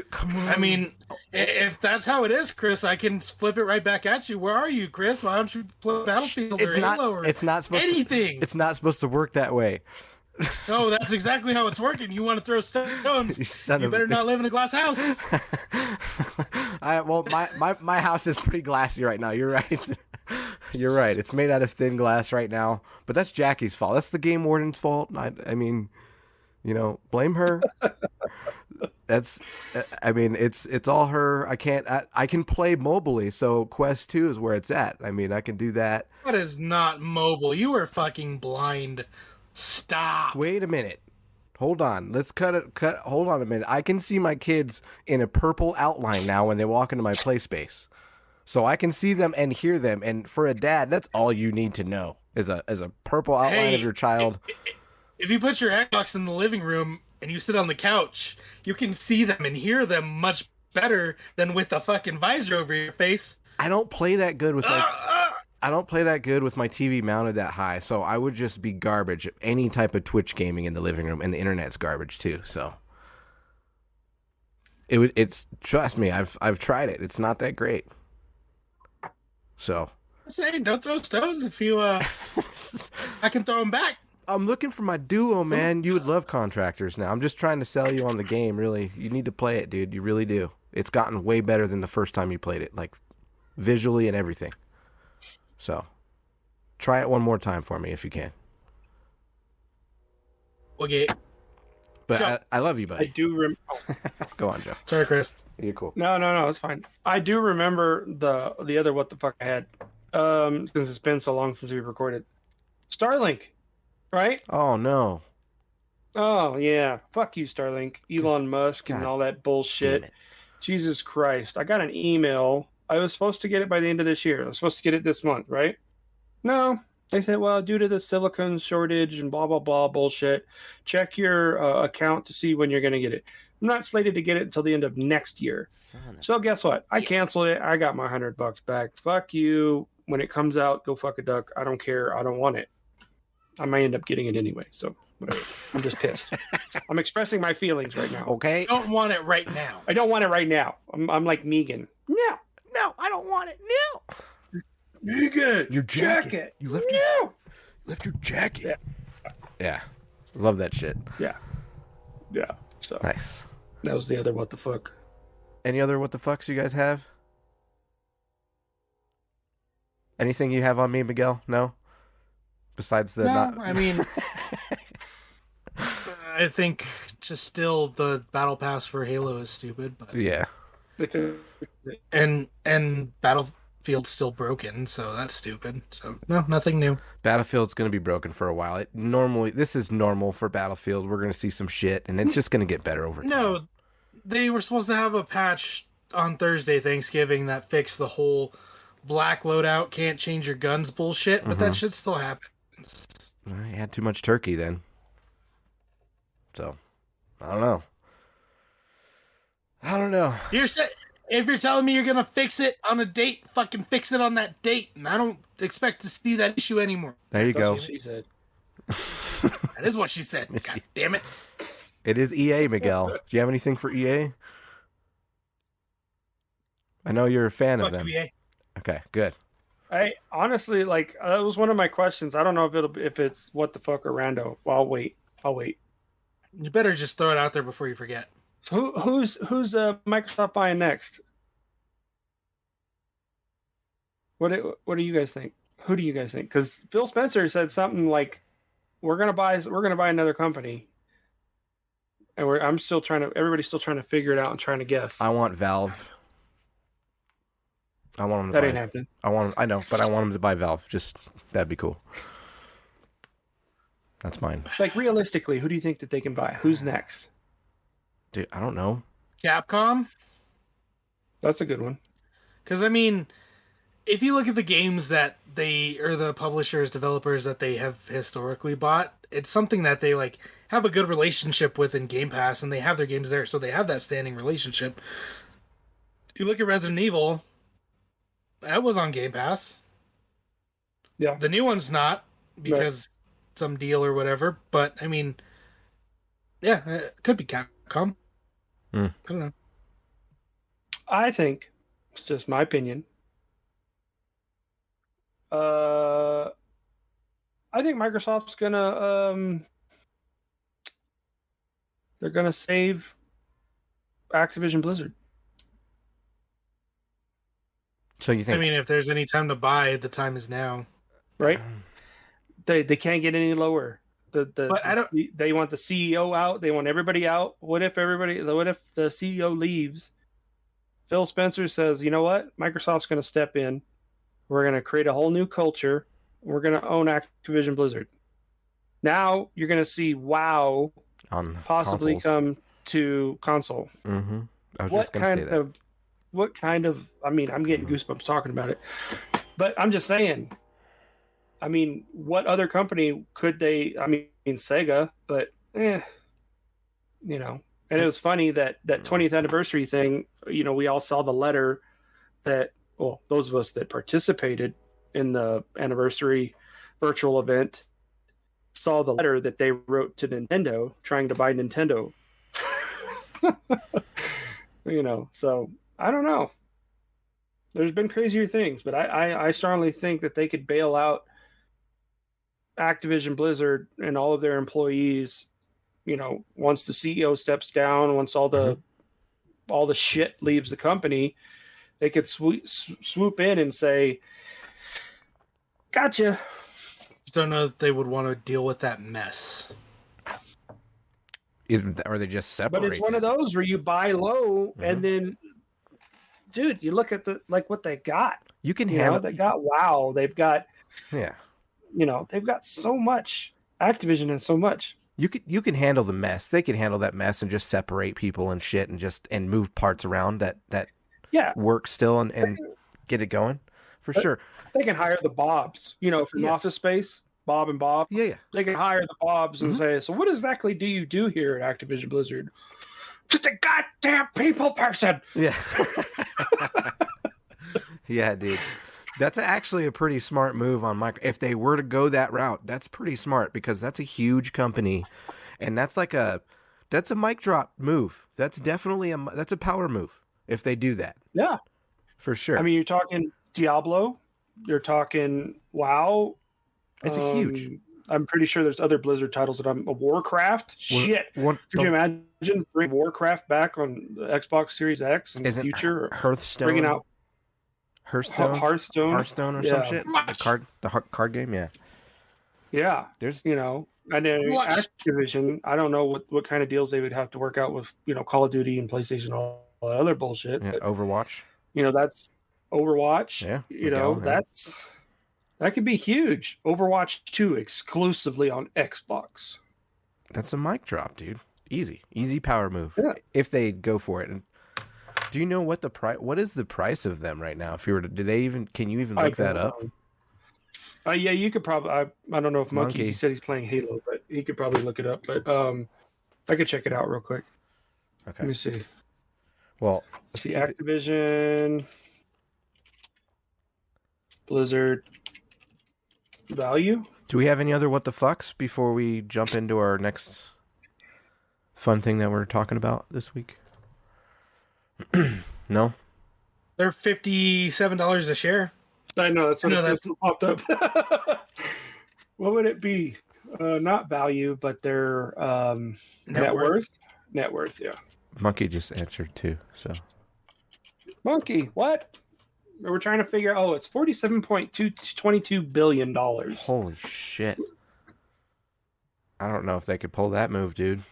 Speaker 2: Come on.
Speaker 8: I mean, if that's how it is, Chris, I can flip it right back at you. Where are you, Chris? Why don't you play Battlefield or Halo or
Speaker 2: it's not supposed
Speaker 8: anything?
Speaker 2: It's not supposed to work that way.
Speaker 8: No, that's exactly how it's working. You want to throw stones? You better not live in a glass house.
Speaker 2: My house is pretty glassy right now. You're right. You're right. It's made out of thin glass right now, but that's Jackie's fault. That's the game warden's fault. I mean, blame her. It's all her. I can play mobilely, so Quest 2 is where it's at. I mean, I can do that.
Speaker 8: That is not mobile. You are fucking blind. Stop.
Speaker 2: Wait a minute. Hold on. Let's cut. Hold on a minute. I can see my kids in a purple outline now when they walk into my play space. So I can see them and hear them. And for a dad, that's all you need to know is a purple outline of your child.
Speaker 8: If you put your Xbox in the living room and you sit on the couch, you can see them and hear them much better than with a fucking visor over your face.
Speaker 2: I don't play that good with my TV mounted that high, so I would just be garbage. Any type of Twitch gaming in the living room, and the internet's garbage too. So it's trust me, I've tried it. It's not that great. So
Speaker 8: I'm saying, don't throw stones if you. I can throw them back.
Speaker 2: I'm looking for my duo, man. You would love Contractors now. I'm just trying to sell you on the game. Really, you need to play it, dude. You really do. It's gotten way better than the first time you played it, like visually and everything. So, try it one more time for me if you can.
Speaker 8: Okay.
Speaker 2: But I love you, buddy.
Speaker 4: I do
Speaker 2: Go on, Joe.
Speaker 8: Sorry, Chris.
Speaker 2: You're cool.
Speaker 4: No, it's fine. I do remember the other what the fuck I had. Since it's been so long since we recorded. Starlink, right?
Speaker 2: Oh no.
Speaker 4: Oh yeah. Fuck you, Starlink. Elon Musk and all that bullshit. Jesus Christ. I got an email. I was supposed to get it by the end of this year. I was supposed to get it this month, right? No. They said, well, due to the silicon shortage and blah, blah, blah bullshit, check your account to see when you're going to get it. I'm not slated to get it until the end of next year. So guess what? I canceled it. I got my $100 back. Fuck you. When it comes out, go fuck a duck. I don't care. I don't want it. I might end up getting it anyway. So whatever. I'm just pissed. I'm expressing my feelings right now.
Speaker 2: Okay.
Speaker 8: I don't want it right now.
Speaker 4: I don't want it right now. I'm like Megan.
Speaker 2: No, I don't want it. No.
Speaker 4: Megan,
Speaker 2: your jacket. You left your jacket. Yeah. Love that shit.
Speaker 4: Yeah. So
Speaker 2: nice.
Speaker 4: That was the other what the fuck.
Speaker 2: Any other what the fucks you guys have? Anything you have on me, Miguel? No? Besides the
Speaker 8: I mean, I think just still the battle pass for Halo is stupid, but
Speaker 2: yeah.
Speaker 8: And Battlefield's still broken, so that's stupid. So no, nothing new.
Speaker 2: Battlefield's going to be broken for a while. This is normal for Battlefield. We're going to see some shit, and it's just going to get better over time. No,
Speaker 8: they were supposed to have a patch on Thursday, Thanksgiving, that fixed the whole black loadout, can't change your guns bullshit, but that shit still happens.
Speaker 2: You had too much turkey then. So, I don't know.
Speaker 8: If you're telling me you're going to fix it on a date, fucking fix it on that date. And I don't expect to see that issue anymore.
Speaker 2: There you go.
Speaker 4: She said.
Speaker 8: That is what she said. God damn it.
Speaker 2: It is EA, Miguel. Do you have anything for EA? I know you're a fan of them. EA. Okay, good.
Speaker 4: I honestly, that was one of my questions. I don't know if it's what the fuck or rando. Well, I'll wait.
Speaker 8: You better just throw it out there before you forget.
Speaker 4: So who's Microsoft buying next? What do you guys think? Who do you guys think? Because Phil Spencer said something like, "We're gonna buy another company," and everybody's still trying to figure it out and trying to guess.
Speaker 2: I want Valve. I want them to
Speaker 4: that
Speaker 2: buy.
Speaker 4: Ain't happening.
Speaker 2: I know, but I want them to buy Valve. Just that'd be cool. That's mine.
Speaker 4: Like realistically, who do you think that they can buy? Who's next?
Speaker 2: Dude, I don't know.
Speaker 8: Capcom?
Speaker 4: That's a good one.
Speaker 8: Because, I mean, if you look at the games that the publishers, developers that they have historically bought, it's something that they, have a good relationship with in Game Pass, and they have their games there, so they have that standing relationship. You look at Resident Evil, that was on Game Pass.
Speaker 4: Yeah.
Speaker 8: The new one's not, because some deal or whatever, but, I mean, yeah, it could be Capcom. I don't know.
Speaker 4: I think it's just my opinion. I think Microsoft's gonna they're gonna save Activision Blizzard.
Speaker 2: So you think?
Speaker 8: I mean, if there's any time to buy, the time is now.
Speaker 4: Right? They can't get any lower. They want the CEO out. They want everybody out. What if the CEO leaves? Phil Spencer says, you know what? Microsoft's going to step in. We're going to create a whole new culture. We're going to own Activision Blizzard. Now you're going to see WoW
Speaker 2: on
Speaker 4: possibly
Speaker 2: consoles.
Speaker 4: come to console.
Speaker 2: Mm-hmm. I was just going to say that.
Speaker 4: What kind of? I mean, I'm getting goosebumps talking about it. But I'm just saying. I mean, what other company could they? I mean, Sega, but you know. And it was funny that 20th anniversary thing. You know, we all saw the letter that. Well, those of us that participated in the anniversary virtual event saw the letter that they wrote to Nintendo trying to buy Nintendo. You know, so I don't know. There's been crazier things, but I strongly think that they could bail out Activision Blizzard and all of their employees, you know, once the CEO steps down, once all the shit leaves the company, they could swoop in and say, gotcha.
Speaker 8: I don't know if they would want to deal with that mess.
Speaker 2: Or they just separate.
Speaker 4: But it's one of those where you buy low and then, dude, you look at what they got.
Speaker 2: You can handle.
Speaker 4: They got WoW. They've got,
Speaker 2: yeah.
Speaker 4: You know, they've got so much. Activision has so much.
Speaker 2: You can handle the mess. They can handle that mess and just separate people and shit and move parts around that work still and get it going for sure.
Speaker 4: They can hire the Bobs, you know, from Office Space. Bob and Bob.
Speaker 2: Yeah.
Speaker 4: They can hire the Bobs and say, so what exactly do you do here at Activision Blizzard? Just a goddamn people person.
Speaker 2: Yeah. Yeah, dude. That's actually a pretty smart move on Microsoft. If they were to go that route, that's pretty smart because that's a huge company. And that's a mic drop move. That's definitely that's a power move if they do that.
Speaker 4: Yeah.
Speaker 2: For sure.
Speaker 4: I mean, you're talking Diablo. You're talking WoW.
Speaker 2: It's a huge.
Speaker 4: I'm pretty sure there's other Blizzard titles that Warcraft. Shit. Could you imagine bring Warcraft back on the Xbox Series X in the future?
Speaker 2: Hearthstone.
Speaker 4: Bringing out
Speaker 2: Hearthstone or some shit. The card game, yeah.
Speaker 4: Yeah.
Speaker 2: There's
Speaker 4: and then Activision, I don't know what kind of deals they would have to work out with, Call of Duty and PlayStation, all that other bullshit.
Speaker 2: Yeah,
Speaker 4: but,
Speaker 2: Overwatch.
Speaker 4: That's Overwatch.
Speaker 2: Yeah.
Speaker 4: That could be huge. Overwatch 2 exclusively on Xbox.
Speaker 2: That's a mic drop, dude. Easy power move.
Speaker 4: Yeah.
Speaker 2: If they go for it. And do you know what is the price of them right now? If you were to, can you even look that up?
Speaker 4: Yeah, you could probably. I don't know if Monkey said he's playing Halo, but he could probably look it up. But I could check it out real quick.
Speaker 2: Okay.
Speaker 4: Let me see.
Speaker 2: Well,
Speaker 4: let's see, Activision, Blizzard value.
Speaker 2: Do we have any other what the fucks before we jump into our next fun thing that we're talking about this week? No?
Speaker 8: They're $57 a share.
Speaker 4: I know, that's what that's popped up. What would it be? Not value, but their net worth? Net worth, yeah.
Speaker 2: Monkey just answered too, so.
Speaker 4: Monkey, what? We're trying to figure out, it's $47.22 billion.
Speaker 2: Holy shit. I don't know if they could pull that move, dude.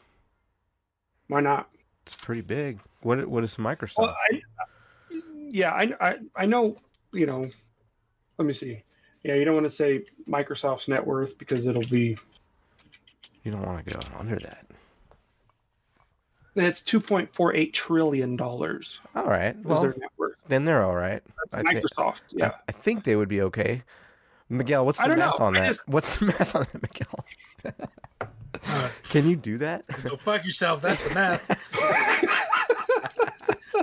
Speaker 4: Why not?
Speaker 2: It's pretty big. What is Microsoft?
Speaker 4: Well, I know, let me see. Yeah, you don't want to say Microsoft's net worth because it'll be...
Speaker 2: You don't want to go under that.
Speaker 4: It's $2.48 trillion. All
Speaker 2: right. Well,
Speaker 4: their net worth.
Speaker 2: Then they're all right.
Speaker 4: Microsoft, yeah.
Speaker 2: I think they would be okay. Miguel, what's the math on that? What's the math on that, Miguel? Can you do that?
Speaker 8: Go fuck yourself. That's the math.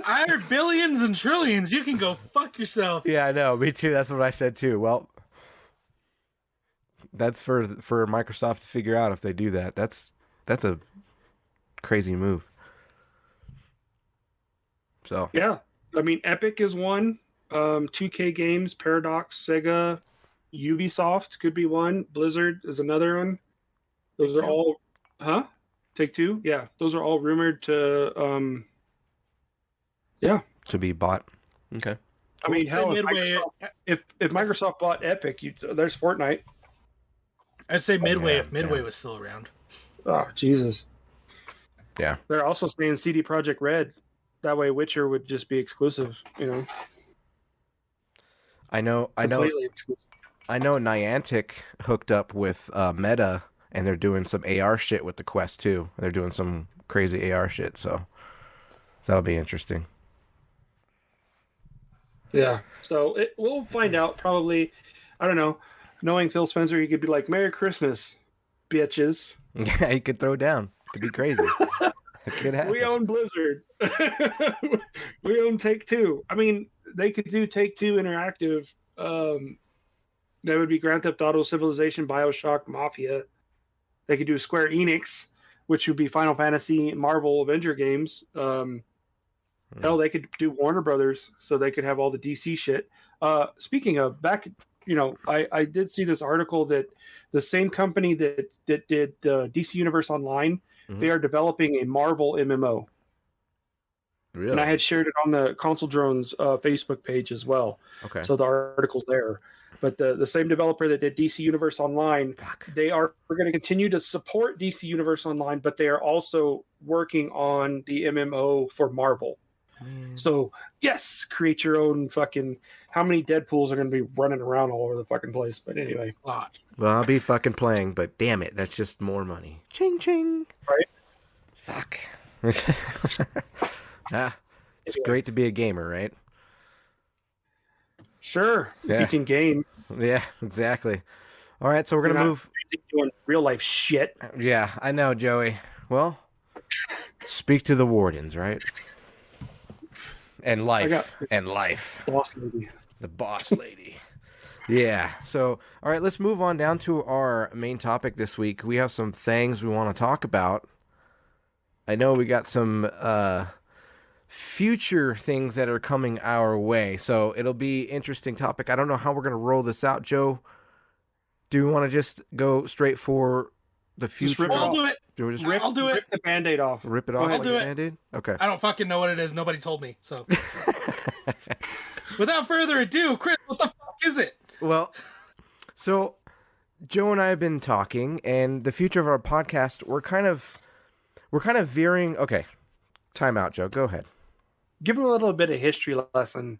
Speaker 8: I heard billions and trillions. You can go fuck yourself.
Speaker 2: Yeah, I know. Me too. That's what I said too. Well, that's for Microsoft to figure out if they do that. That's a crazy move. So
Speaker 4: yeah, I mean, Epic is one. 2K Games, Paradox, Sega, Ubisoft could be one. Blizzard is another one. Those are all, Take-Two, yeah. Those are all rumored to,
Speaker 2: to be bought. Okay.
Speaker 4: I mean, hell,
Speaker 8: Midway.
Speaker 4: if Microsoft bought Epic, there's Fortnite.
Speaker 8: I'd say Midway
Speaker 2: yeah,
Speaker 8: if Midway
Speaker 2: yeah.
Speaker 8: was still around.
Speaker 4: Oh, Jesus.
Speaker 2: Yeah.
Speaker 4: They're also saying CD Projekt Red. That way, Witcher would just be exclusive.
Speaker 2: I know.
Speaker 4: Completely exclusive.
Speaker 2: I know Niantic hooked up with Meta, and they're doing some AR shit with the Quest too. They're doing some crazy AR shit, so that'll be interesting.
Speaker 4: Yeah. So we'll find out probably. I don't know. Knowing Phil Spencer, he could be like, "Merry Christmas, bitches."
Speaker 2: Yeah, he could throw down. It could be crazy. It could happen.
Speaker 4: We own Blizzard. We own Take-Two. I mean, they could do Take-Two Interactive. That would be Grand Theft Auto, Civilization, BioShock, Mafia. They could do Square Enix, which would be Final Fantasy, Marvel, Avenger games. Hell, they could do Warner Brothers, so they could have all the DC shit. Speaking of, I did see this article that the same company that did DC Universe Online, they are developing a Marvel MMO.
Speaker 2: Really?
Speaker 4: And I had shared it on the Console Drones Facebook page as well.
Speaker 2: Okay.
Speaker 4: So the article's there. But the same developer that did DC Universe Online, we're going to continue to support DC Universe Online, but they are also working on the MMO for Marvel. So, yes, create your own fucking... How many Deadpools are going to be running around all over the fucking place? But anyway.
Speaker 2: Well, I'll be fucking playing, but damn it, that's just more money. Ching, ching.
Speaker 4: Right?
Speaker 2: Fuck. It's great to be a gamer, right?
Speaker 4: Sure.
Speaker 2: Yeah.
Speaker 4: If you can game.
Speaker 2: Yeah, exactly. All right, so we're going to move...
Speaker 4: Doing real life shit.
Speaker 2: Yeah, I know, Joey. Well, speak to the wardens, right? And life.
Speaker 4: Boss lady.
Speaker 2: The boss lady. Yeah. So, all right, let's move on down to our main topic this week. We have some things we want to talk about. I know we got some future things that are coming our way. So it'll be an interesting topic. I don't know how we're going to roll this out, Joe. Do we want to just go straight for the future?
Speaker 8: I'll do it.
Speaker 4: I'll do it. Rip the Band-Aid off.
Speaker 2: Rip it off
Speaker 8: I'll
Speaker 2: like
Speaker 8: do
Speaker 2: a
Speaker 8: it.
Speaker 2: Band-Aid? Okay.
Speaker 8: I don't fucking know what it is. Nobody told me. So, without further ado, Chris, what the fuck is it?
Speaker 2: Well, so Joe and I have been talking, and the future of our podcast, we're kind of veering. Okay, time out, Joe. Go ahead.
Speaker 4: Give him a little bit of history lesson.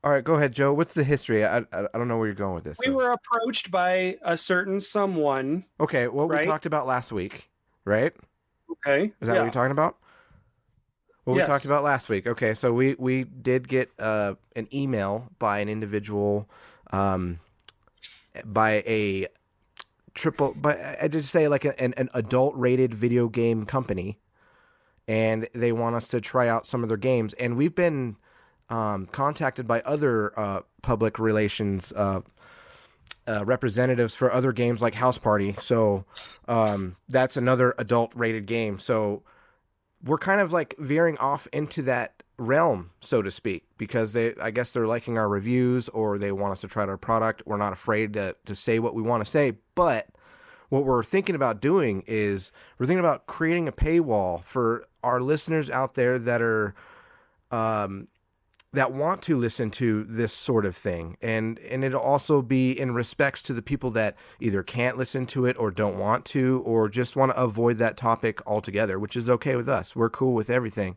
Speaker 2: All right, go ahead, Joe. What's the history? I don't know where you're going with this.
Speaker 4: We were approached by a certain someone.
Speaker 2: Okay, what we talked about last week, right?
Speaker 4: Okay.
Speaker 2: Is that what you're talking about? What we talked about last week. Okay, so we did get an email by an individual, by I just say like an adult rated video game company, and they want us to try out some of their games, and we've been contacted by other public relations representatives for other games like House Party. So that's another adult rated game. So we're kind of like veering off into that realm, so to speak, because I guess they're liking our reviews, or they want us to try out our product. We're not afraid to say what we want to say, but what we're thinking about doing is we're thinking about creating a paywall for our listeners out there that are that want to listen to this sort of thing. And it'll also be in respects to the people that either can't listen to it or don't want to, or just want to avoid that topic altogether, which is okay with us. We're cool with everything.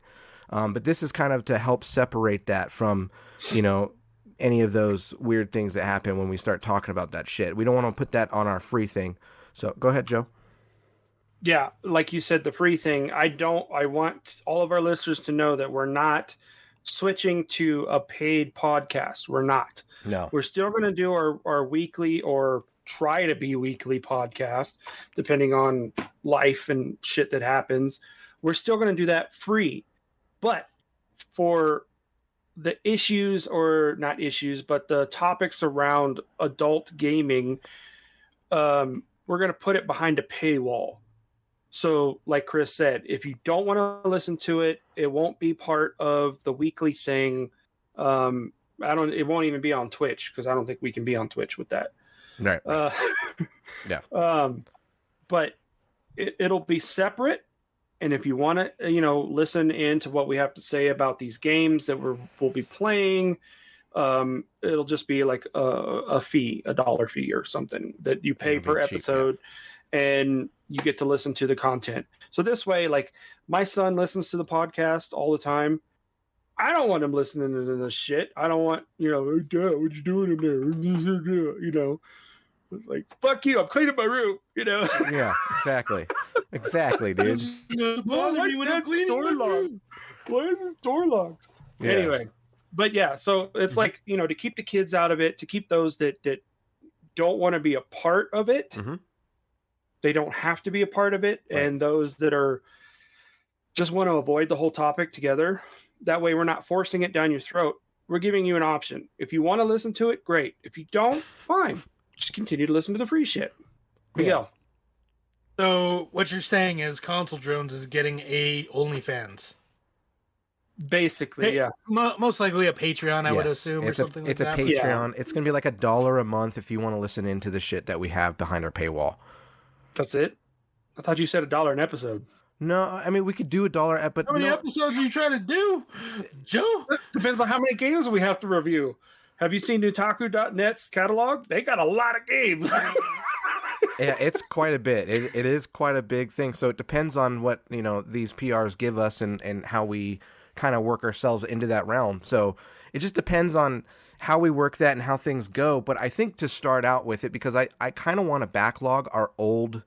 Speaker 2: But this is kind of to help separate that from, any of those weird things that happen when we start talking about that shit. We don't want to put that on our free thing. So go ahead, Joe.
Speaker 4: Yeah, like you said, the free thing. I want all of our listeners to know that we're not switching to a paid podcast. We're not.
Speaker 2: No.
Speaker 4: We're still going to do our weekly, or try to be weekly podcast, depending on life and shit that happens. We're still going to do that free. But for the issues, or not issues, but the topics around adult gaming, we're going to put it behind a paywall. So, like Chris said, if you don't want to listen to it, it won't be part of the weekly thing. It won't even be on Twitch because I don't think we can be on Twitch with that.
Speaker 2: Right. Yeah.
Speaker 4: But it'll be separate. And if you want to, listen in to what we have to say about these games that we'll be playing, it'll just be like a fee, $1 fee or something that you pay per episode, and you get to listen to the content. So this way, like my son listens to the podcast all the time. I don't want him listening to this shit. I don't want, hey, Dad, what you doing in there? It's like, fuck you, I'm cleaning my room,
Speaker 2: Yeah, exactly. Exactly, dude.
Speaker 4: Why is this door locked? Yeah. Anyway, but yeah, so it's like, to keep the kids out of it, to keep those that don't want to be a part of it, they don't have to be a part of it, right. And those that are just want to avoid the whole topic together, that way we're not forcing it down your throat. We're giving you an option. If you want to listen to it, great. If you don't, fine. Just continue to listen to the free shit. Miguel.
Speaker 8: So what you're saying is Console Drones is getting a OnlyFans.
Speaker 4: Basically, yeah.
Speaker 8: Most likely a Patreon, I would assume, or something like that.
Speaker 2: It's a Patreon. Yeah. It's going to be like $1 a month if you want to listen into the shit that we have behind our paywall.
Speaker 4: That's it? I thought you said $1 an episode.
Speaker 2: No, I mean, we could do $1 episode.
Speaker 8: How many episodes are you trying to do, Joe?
Speaker 4: Depends on how many games we have to review. Have you seen Nutaku.net's catalog? They got a lot of games.
Speaker 2: Yeah, it's quite a bit. It is quite a big thing. So it depends on what, these PRs give us and how we kind of work ourselves into that realm. So it just depends on how we work that and how things go. But I think to start out with it, because I kind of want to backlog our old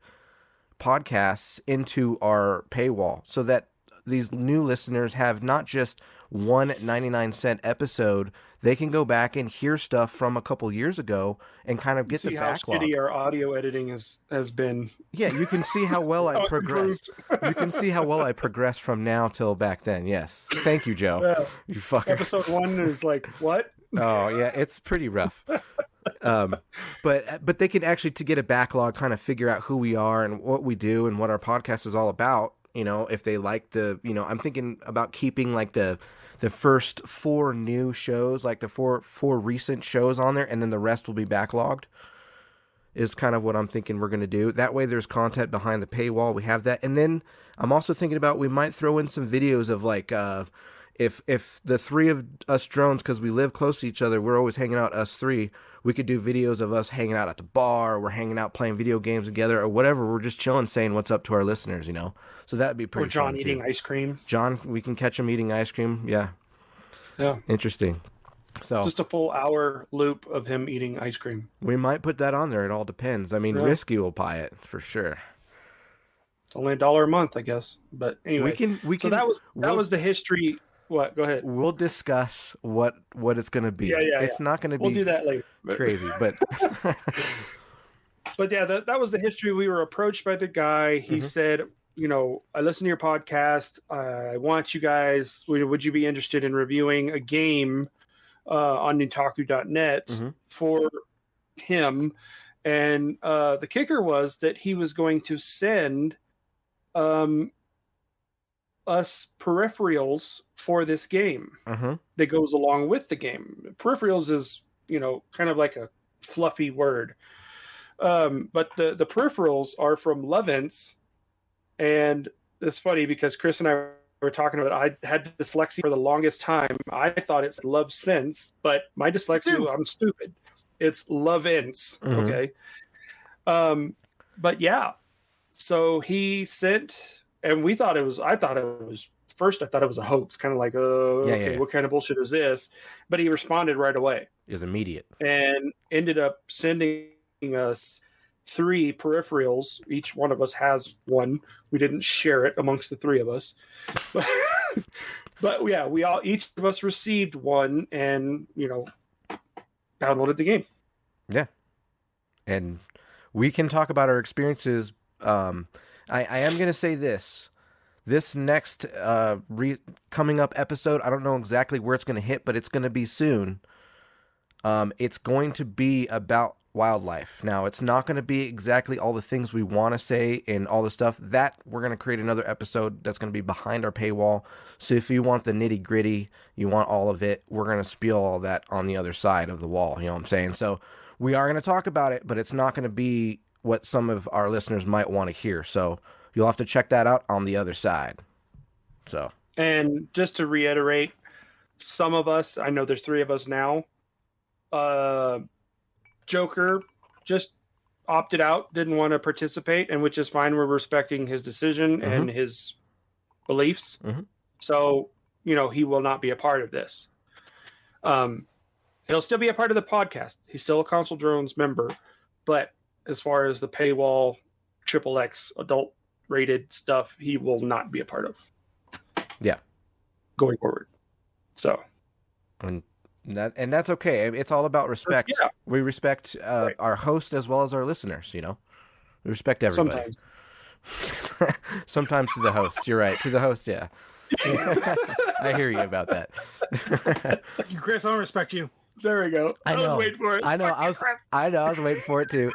Speaker 2: podcasts into our paywall so that these new listeners have not just one 99-cent episode. They can go back and hear stuff from a couple years ago and kind of get the backlog.
Speaker 4: See how shitty our audio editing has been.
Speaker 2: Yeah, you can see how well I progressed. You can see how well I progressed from now till back then. Yes. Thank you, Joe.
Speaker 4: Yeah.
Speaker 2: You fucker.
Speaker 4: Episode 1 is like, what?
Speaker 2: Oh, yeah, it's pretty rough. But they can actually, to get a backlog, kind of figure out who we are and what we do and what our podcast is all about. If they like I'm thinking about keeping like the first 4 new shows, like the four recent shows on there, and then the rest will be backlogged, is kind of what I'm thinking we're going to do. That way there's content behind the paywall. We have that. And then I'm also thinking about we might throw in some videos of like, if the 3 of us drones, because we live close to each other, we're always hanging out, us 3, we could do videos of us hanging out at the bar, or we're hanging out playing video games together, or whatever. We're just chilling, saying what's up to our listeners, So that'd be pretty fun.
Speaker 4: Or John eating ice cream.
Speaker 2: John, we can catch him eating ice cream. Yeah.
Speaker 4: Yeah.
Speaker 2: Interesting. So
Speaker 4: just a full hour loop of him eating ice cream.
Speaker 2: We might put that on there. It all depends. I mean, Risky will buy it for sure.
Speaker 4: It's only $1 a month, I guess. But anyway,
Speaker 2: we can.
Speaker 4: So that was the history. What? Go ahead.
Speaker 2: We'll discuss what it's going to be.
Speaker 4: Yeah.
Speaker 2: It's not going to be.
Speaker 4: We'll do that later.
Speaker 2: Crazy, but.
Speaker 4: But yeah, that was the history. We were approached by the guy. He said, I listen to your podcast. I want you guys. Would you be interested in reviewing a game on Nutaku.net for him? And the kicker was that he was going to send us peripherals for this game that goes along with the game. Peripherals is, kind of like a fluffy word. But the peripherals are from Lovense, and it's funny because Chris and I were talking about it. I had dyslexia for the longest time. I thought it's Love Sense, but my dyslexia, I'm stupid. It's Lovense. Okay. But yeah, so he sent, and I thought it was a hoax, kind of like, what kind of bullshit is this? But he responded right away.
Speaker 2: It was immediate.
Speaker 4: And ended up sending us 3 peripherals. Each one of us has one. We didn't share it amongst the 3 of us. But yeah, each of us received one and, downloaded the game. Yeah.
Speaker 2: And we can talk about our experiences. I am going to say this next coming up episode, I don't know exactly where it's going to hit, but it's going to be soon. It's going to be about wildlife. Now, it's not going to be exactly all the things we want to say and all the stuff. That we're going to create another episode that's going to be behind our paywall. So if you want the nitty gritty, you want all of it, we're going to spiel all that on the other side of the wall. You know what I'm saying? So we are going to talk about it, but it's not going to be what some of our listeners might want to hear. So you'll have to check that out on the other side. So,
Speaker 4: and just to reiterate, some of us, I know there's 3 of us now, Joker just opted out, didn't want to participate, and which is fine. We're respecting his decision and his beliefs. So, he will not be a part of this. He'll still be a part of the podcast. He's still a Console Drones member, but as far as the paywall, XXX adult rated stuff, he will not be a part of.
Speaker 2: Yeah.
Speaker 4: Going forward. So.
Speaker 2: And that's okay. It's all about respect.
Speaker 4: Yeah.
Speaker 2: We respect our host as well as our listeners, We respect everybody. Sometimes to the host. You're right. To the host, yeah. I hear you about that.
Speaker 8: You, Chris, I don't respect you.
Speaker 4: There we go.
Speaker 2: I
Speaker 4: was waiting for it.
Speaker 2: I know. I was waiting for it too.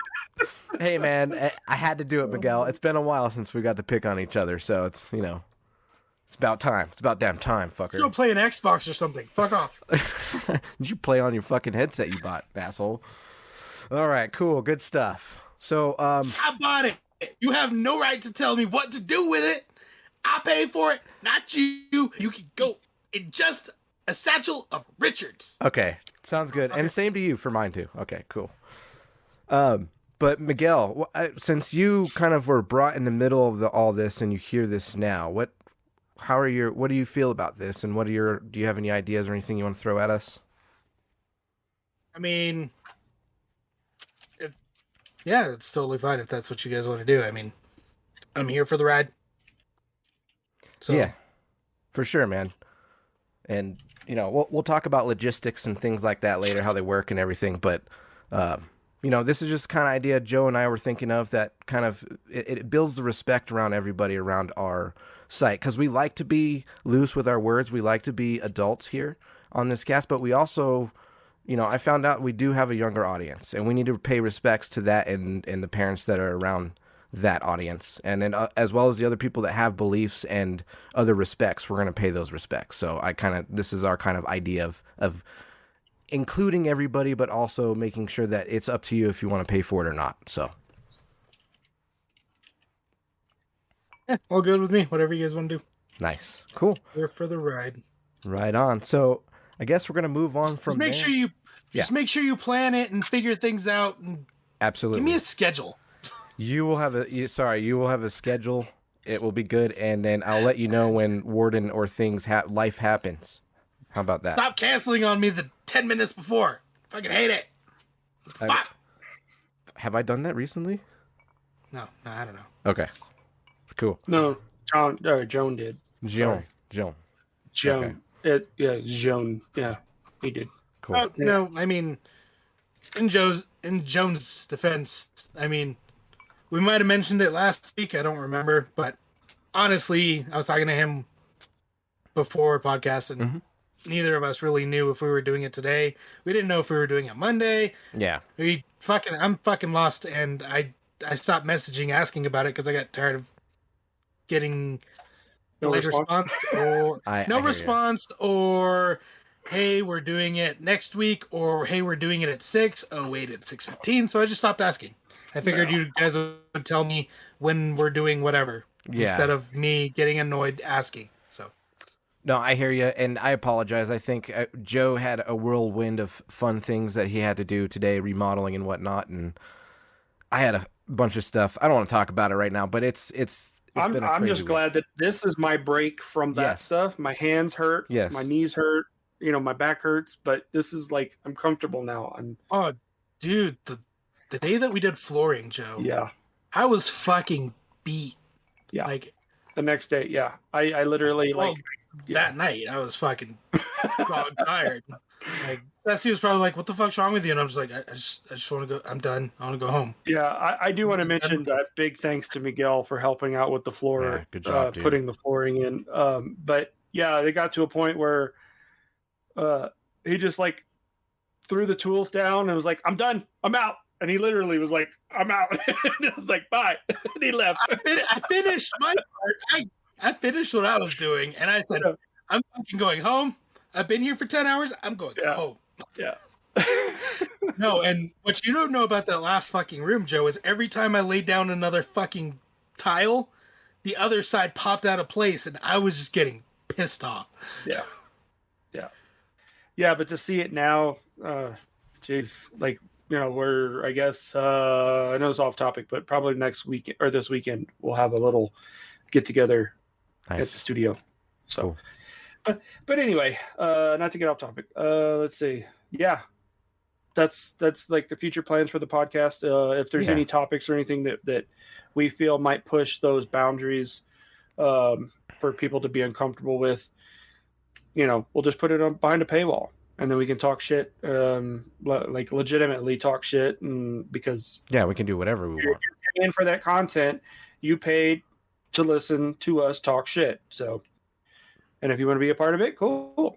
Speaker 2: Hey, man, I had to do it, Miguel. It's been a while since we got to pick on each other, so it's it's about time. It's about damn time, fucker.
Speaker 8: Go play an Xbox or something. Fuck off.
Speaker 2: Did you play on your fucking headset you bought, asshole? All right, cool, good stuff. So,
Speaker 8: I bought it. You have no right to tell me what to do with it. I paid for it, not you. You can go in just a satchel of Richards.
Speaker 2: Okay, sounds good. Okay. And same to you for mine too. Okay, cool. But Miguel, since you kind of were brought in the middle of all this and you hear this now, what do you feel about this, and do you have any ideas or anything you want to throw at us?
Speaker 8: I mean, it's totally fine if that's what you guys want to do. I mean, I'm here for the ride. So. Yeah,
Speaker 2: for sure, man. And we'll talk about logistics and things like that later, how they work and everything. But this is just kind of idea Joe and I were thinking of that kind of it builds the respect around everybody around our site, because we like to be loose with our words. We like to be adults here on this cast, but we also, I found out we do have a younger audience, and we need to pay respects to that and the parents that are around that audience, and then as well as the other people that have beliefs and other respects, we're going to pay those respects. So this is our kind of idea of including everybody, but also making sure that it's up to you if you want to pay for it or not. So.
Speaker 8: Yeah, all good with me. Whatever you guys want to do.
Speaker 2: Nice. Cool.
Speaker 8: We're for the ride.
Speaker 2: Right on. So I guess we're going to move on from
Speaker 8: there. Make sure you plan it and figure things out. And
Speaker 2: absolutely.
Speaker 8: Give me a schedule.
Speaker 2: You will have a schedule. It will be good. And then I'll let you know when Warden or things life happens. How about that?
Speaker 8: Stop canceling on me the 10 minutes before. Fucking hate it. Fuck.
Speaker 2: Have I done that recently?
Speaker 8: No, I don't know.
Speaker 2: Okay. Cool.
Speaker 4: No, Joan did.
Speaker 2: Joan.
Speaker 4: Okay. Joan. Yeah, he did.
Speaker 2: Cool.
Speaker 8: No, I mean, in Joan's defense, I mean, we might have mentioned it last week. I don't remember, but honestly, I was talking to him before podcast, and neither of us really knew if we were doing it today. We didn't know if we were doing it Monday.
Speaker 2: Yeah.
Speaker 8: I'm fucking lost, and I stopped messaging asking about it because I got tired of getting late response or no response or hey, we're doing it next week, or hey, we're doing it at 6. Oh wait, at 6:15. So I just stopped asking. I figured you guys would tell me when we're doing whatever instead of me getting annoyed asking. So
Speaker 2: no, I hear you, and I apologize. I think Joe had a whirlwind of fun things that he had to do today, remodeling and whatnot, and I had a bunch of stuff. I don't want to talk about it right now, but it's I'm
Speaker 4: just glad that this is my break from that stuff. My hands hurt.
Speaker 2: Yes.
Speaker 4: My knees hurt. My back hurts, but this is like, I'm comfortable now.
Speaker 8: Oh, dude, the day that we did flooring, Joe.
Speaker 4: Yeah.
Speaker 8: I was fucking beat.
Speaker 4: Yeah.
Speaker 8: Like
Speaker 4: the next day. Yeah. I literally
Speaker 8: that night I was fucking tired. Like Bessie was probably like, "What the fuck's wrong with you?" And I'm just like, "I just want to go. I'm done. I want to go home."
Speaker 4: Yeah, I do want to mention that big thanks to Miguel for helping out with the floor.
Speaker 2: Yeah, good job,
Speaker 4: putting the flooring in. But yeah, they got to a point where he just threw the tools down and was like, I'm done. I'm out. And he literally was like, I'm out. And it was like, bye. And he left.
Speaker 8: I finished my part. I finished what I was doing, and I said, I'm fucking going home. I've been here for 10 hours. I'm going home.
Speaker 4: Yeah.
Speaker 8: No, and what you don't know about that last fucking room, Joe, is every time I laid down another fucking tile, the other side popped out of place, and I was just getting pissed off.
Speaker 4: Yeah. Yeah, but to see it now, geez, like, you know, we're, I guess, I know it's off topic, but probably next week or this weekend, we'll have a little get together at the studio. So, cool. But anyway, not to get off topic. Let's see. Yeah, that's like the future plans for the podcast. If there's any topics or anything that we feel might push those boundaries for people to be uncomfortable with, you know, we'll just put it on behind a paywall, and then we can talk shit, like legitimately talk shit, and because
Speaker 2: we can do whatever we want.
Speaker 4: You're paying for that content, you paid to listen to us talk shit. So, and if you want to be a part of it, cool.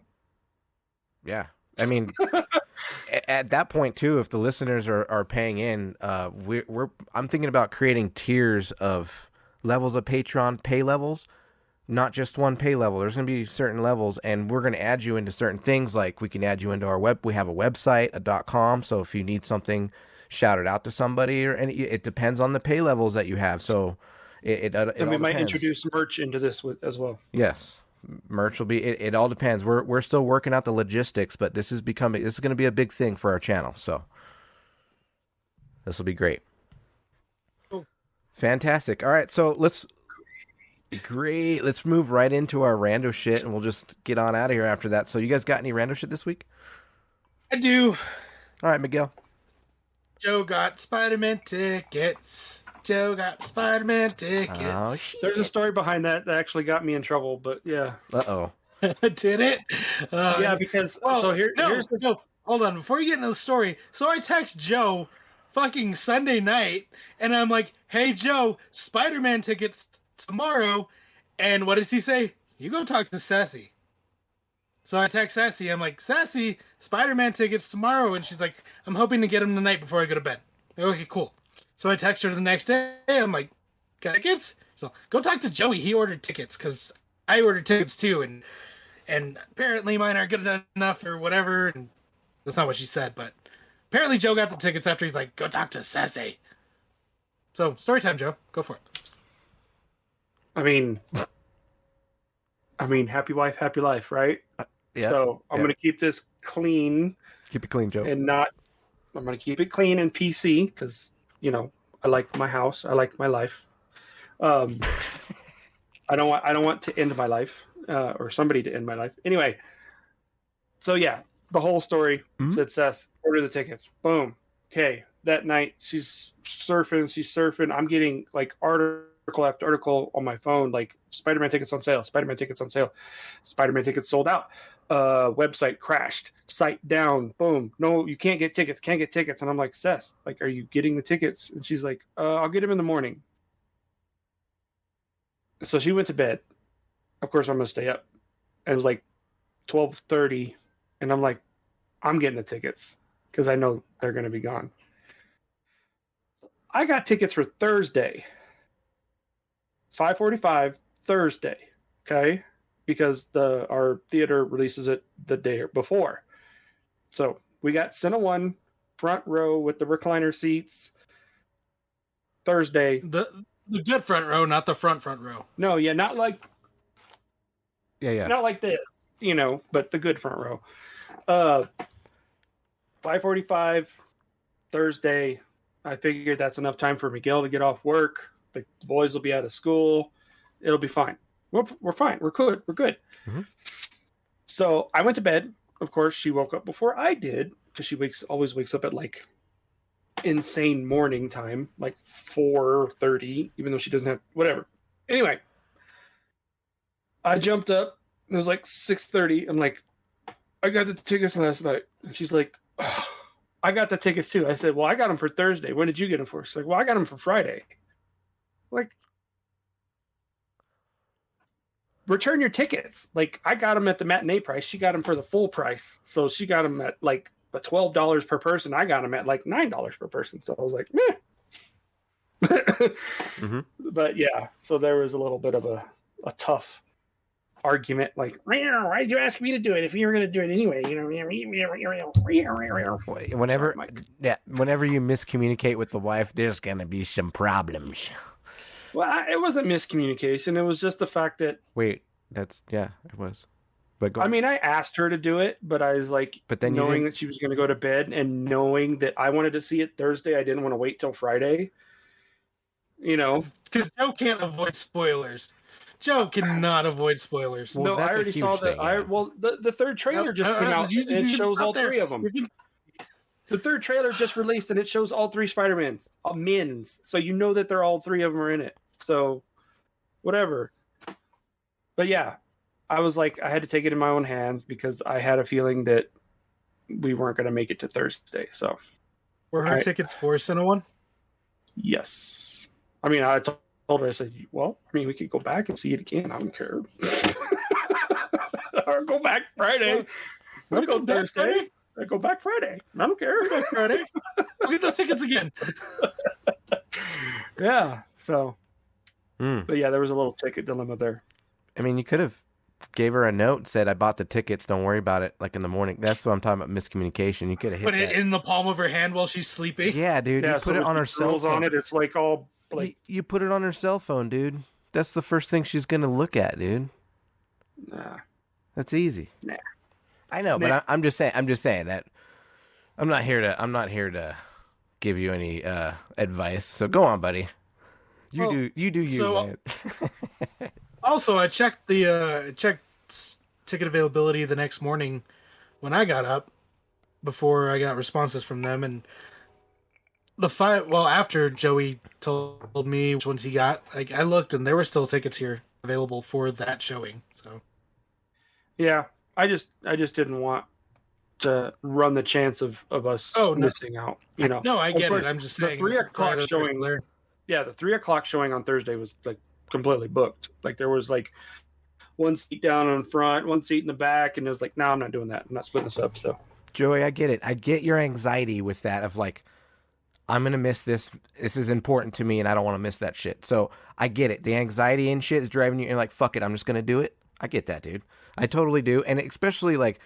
Speaker 2: Yeah, I mean, at that point too, if the listeners are paying in, I'm thinking about creating tiers of levels of Patreon pay levels. Not just one pay level. There's going to be certain levels, and we're going to add you into certain things. Like we can add you into our web. We have a website, a .com. So if you need something shouted out to somebody, it depends on the pay levels that you have. So it
Speaker 4: and we
Speaker 2: all
Speaker 4: might
Speaker 2: depends.
Speaker 4: introduce merch into this as well.
Speaker 2: Yes, merch will be. It all depends. We're still working out the logistics, but this is going to be a big thing for our channel. So this will be great.
Speaker 4: Cool.
Speaker 2: Fantastic. All right, so let's move right into our rando shit, and we'll just get on out of here after that. So you guys got any rando shit this week?
Speaker 8: I do.
Speaker 2: All right, Miguel.
Speaker 8: Joe got Spider-Man tickets.
Speaker 2: Oh, shit.
Speaker 4: There's a story behind that actually got me in trouble, but yeah.
Speaker 2: Uh-oh.
Speaker 8: Did it?
Speaker 4: Yeah, because here's
Speaker 8: no, hold on. Before you get into the story, so I text Joe fucking Sunday night, and I'm like, hey, Joe, Spider-Man tickets tomorrow. And what does he say? You go talk to Sassy. So I text Sassy. I'm like, Sassy, Spider-Man tickets tomorrow. And she's like, I'm hoping to get them tonight before I go to bed. Like, okay, cool. So I text her the next day. I'm like, got tickets? So go talk to Joey. He ordered tickets because I ordered tickets too. And apparently mine aren't good enough or whatever. And that's not what she said, but apparently Joe got the tickets after he's like, go talk to Sassy. So story time, Joe. Go for it.
Speaker 4: I mean, happy wife, happy life, right?
Speaker 2: Yeah.
Speaker 4: So I'm going to keep this clean.
Speaker 2: Keep it clean, Joe.
Speaker 4: I'm going to keep it clean and PC because, you know, I like my house. I like my life. I don't want to end my life or somebody to end my life. Anyway, so yeah, the whole story said, Sess, order the tickets. Boom. Okay. That night she's surfing. I'm getting like article after article on my phone, like Spider-Man tickets on sale, Spider-Man tickets on sale, Spider-Man tickets sold out, website crashed, site down, boom, no, you can't get tickets. And I'm like, Sess, like, are you getting the tickets? And she's like, I'll get them in the morning. So she went to bed. Of course I'm gonna stay up. And it was like 12:30, and I'm like, I'm getting the tickets because I know they're gonna be gone. I got tickets for Thursday, 5:45 Thursday, okay? Because our theater releases it the day before. So we got Cine One front row with the recliner seats Thursday.
Speaker 8: The good front row, not the front row.
Speaker 4: No, yeah, not like
Speaker 2: not
Speaker 4: like this, you know, but the good front row. 5:45 Thursday. I figured that's enough time for Miguel to get off work. The boys will be out of school. It'll be fine. We're fine. We're good. Mm-hmm. So I went to bed. Of course, she woke up before I did because she always wakes up at like insane morning time, like 4:30, even though she doesn't have whatever. Anyway, I jumped up. It was like 6:30. I'm like, I got the tickets last night. And she's like, oh, I got the tickets too. I said, well, I got them for Thursday. When did you get them for? She's like, well, I got them for Friday. Like, return your tickets. Like, I got them at the matinee price. She got them for the full price. So she got them at like But $12 per person, I got them at like $9 per person. So I was like, meh. But yeah, so there was a little bit of a tough argument, like, why'd you ask me to do it if you were going to do it anyway?
Speaker 2: Whenever you miscommunicate with the wife, there's going to be some problems.
Speaker 4: Well, it wasn't miscommunication. It was just the fact that...
Speaker 2: Wait, it was. But
Speaker 4: I mean, I asked her to do it, but I was like,
Speaker 2: but then
Speaker 4: knowing that she was going to go to bed and knowing that I wanted to see it Thursday, I didn't want to wait till Friday. Because
Speaker 8: Joe can't avoid spoilers. Joe cannot avoid spoilers.
Speaker 4: Well, no, I already saw that. The third trailer just came out, and it shows all three of them. The third trailer just released, and it shows all three Spider-Mans, Mins. So you know that they're all three of them are in it. So, whatever. But yeah, I was like, I had to take it in my own hands because I had a feeling that we weren't going to make it to Thursday. So,
Speaker 8: were her tickets for Cineone?
Speaker 4: Yes. I mean, I told her, I said, well, I mean, we could go back and see it again. I don't care. Or go back Friday. We'll go Thursday. I go back Friday. I don't care.
Speaker 8: Go back Friday. We'll get those tickets again.
Speaker 4: Yeah. So, but yeah, there was a little ticket dilemma there.
Speaker 2: I mean, you could have gave her a note and said, I bought the tickets. Don't worry about it. Like in the morning. That's what I'm talking about. Miscommunication. You could have hit
Speaker 8: put it in the palm of her hand while she's sleeping.
Speaker 2: Yeah, dude.
Speaker 4: Yeah,
Speaker 2: you put it on her cell phone.
Speaker 4: On it, it's like all like
Speaker 2: you put it on her cell phone, dude. That's the first thing she's gonna look at, dude.
Speaker 4: Nah.
Speaker 2: That's easy.
Speaker 4: Nah.
Speaker 2: I know, but I'm just saying that I'm not here to give you any advice. So go on, buddy. You do you, man.
Speaker 8: Also, I checked checked ticket availability the next morning when I got up before I got responses from them, and after Joey told me which ones he got, like I looked and there were still tickets here available for that showing. So
Speaker 4: yeah, I just didn't want to run the chance of us missing out.
Speaker 8: No, I get it. I'm just saying
Speaker 4: the 3:00 showing there. Yeah, the 3:00 showing on Thursday was like completely booked. Like there was like one seat down in front, one seat in the back, and it was like, no, I'm not doing that. I'm not splitting this up. So
Speaker 2: Joey, I get it. I get your anxiety with that of like, I'm going to miss this. This is important to me, and I don't want to miss that shit. So I get it. The anxiety and shit is driving you, and like, fuck it, I'm just going to do it. I get that, dude. I totally do. And especially, like,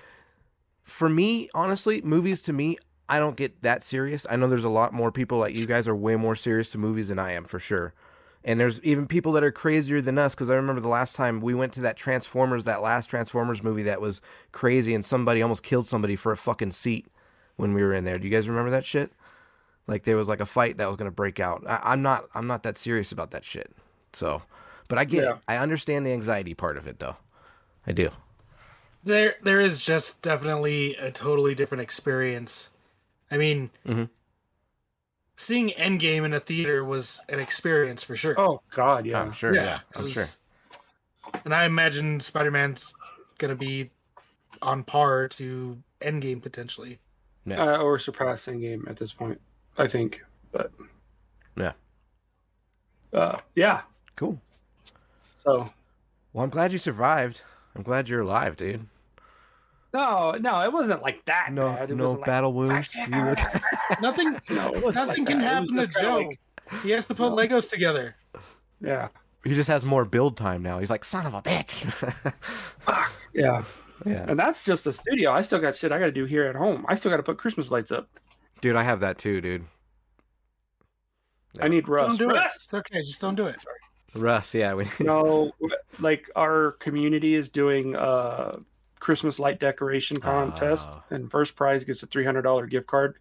Speaker 2: for me, honestly, movies to me, I don't get that serious. I know there's a lot more people, like you guys are way more serious to movies than I am, for sure. And there's even people that are crazier than us, because I remember the last time we went to that last Transformers movie that was crazy, and somebody almost killed somebody for a fucking seat when we were in there. Do you guys remember that shit? Like there was like a fight that was going to break out. I'm not that serious about that shit. So, but I get it. I understand the anxiety part of it though. I do.
Speaker 8: There is just definitely a totally different experience. I mean, seeing Endgame in a theater was an experience for sure.
Speaker 4: Oh God, yeah,
Speaker 2: I'm sure. Yeah, I'm sure.
Speaker 8: And I imagine Spider-Man's going to be on par to Endgame potentially.
Speaker 2: Yeah.
Speaker 4: Or surpass Endgame at this point. I think, but yeah,
Speaker 2: cool.
Speaker 4: So,
Speaker 2: well, I'm glad you survived. I'm glad you're alive, dude.
Speaker 4: No, it wasn't like that.
Speaker 2: No,
Speaker 4: bad. It
Speaker 2: no
Speaker 4: wasn't
Speaker 2: battle wounds.
Speaker 8: Nothing. Nothing can happen to Joe. He has to put Legos together.
Speaker 4: Yeah,
Speaker 2: he just has more build time now. He's like, son of a bitch.
Speaker 4: Yeah.
Speaker 2: Yeah.
Speaker 4: And that's just the studio. I still got shit I got to do here at home. I still got to put Christmas lights up.
Speaker 2: Dude, I have that too, dude.
Speaker 4: Yeah. I need rust.
Speaker 8: Don't do it. It's okay. Just don't do it.
Speaker 2: Russ, yeah.
Speaker 4: Like our community is doing a Christmas light decoration contest, and first prize gets a $300 gift card.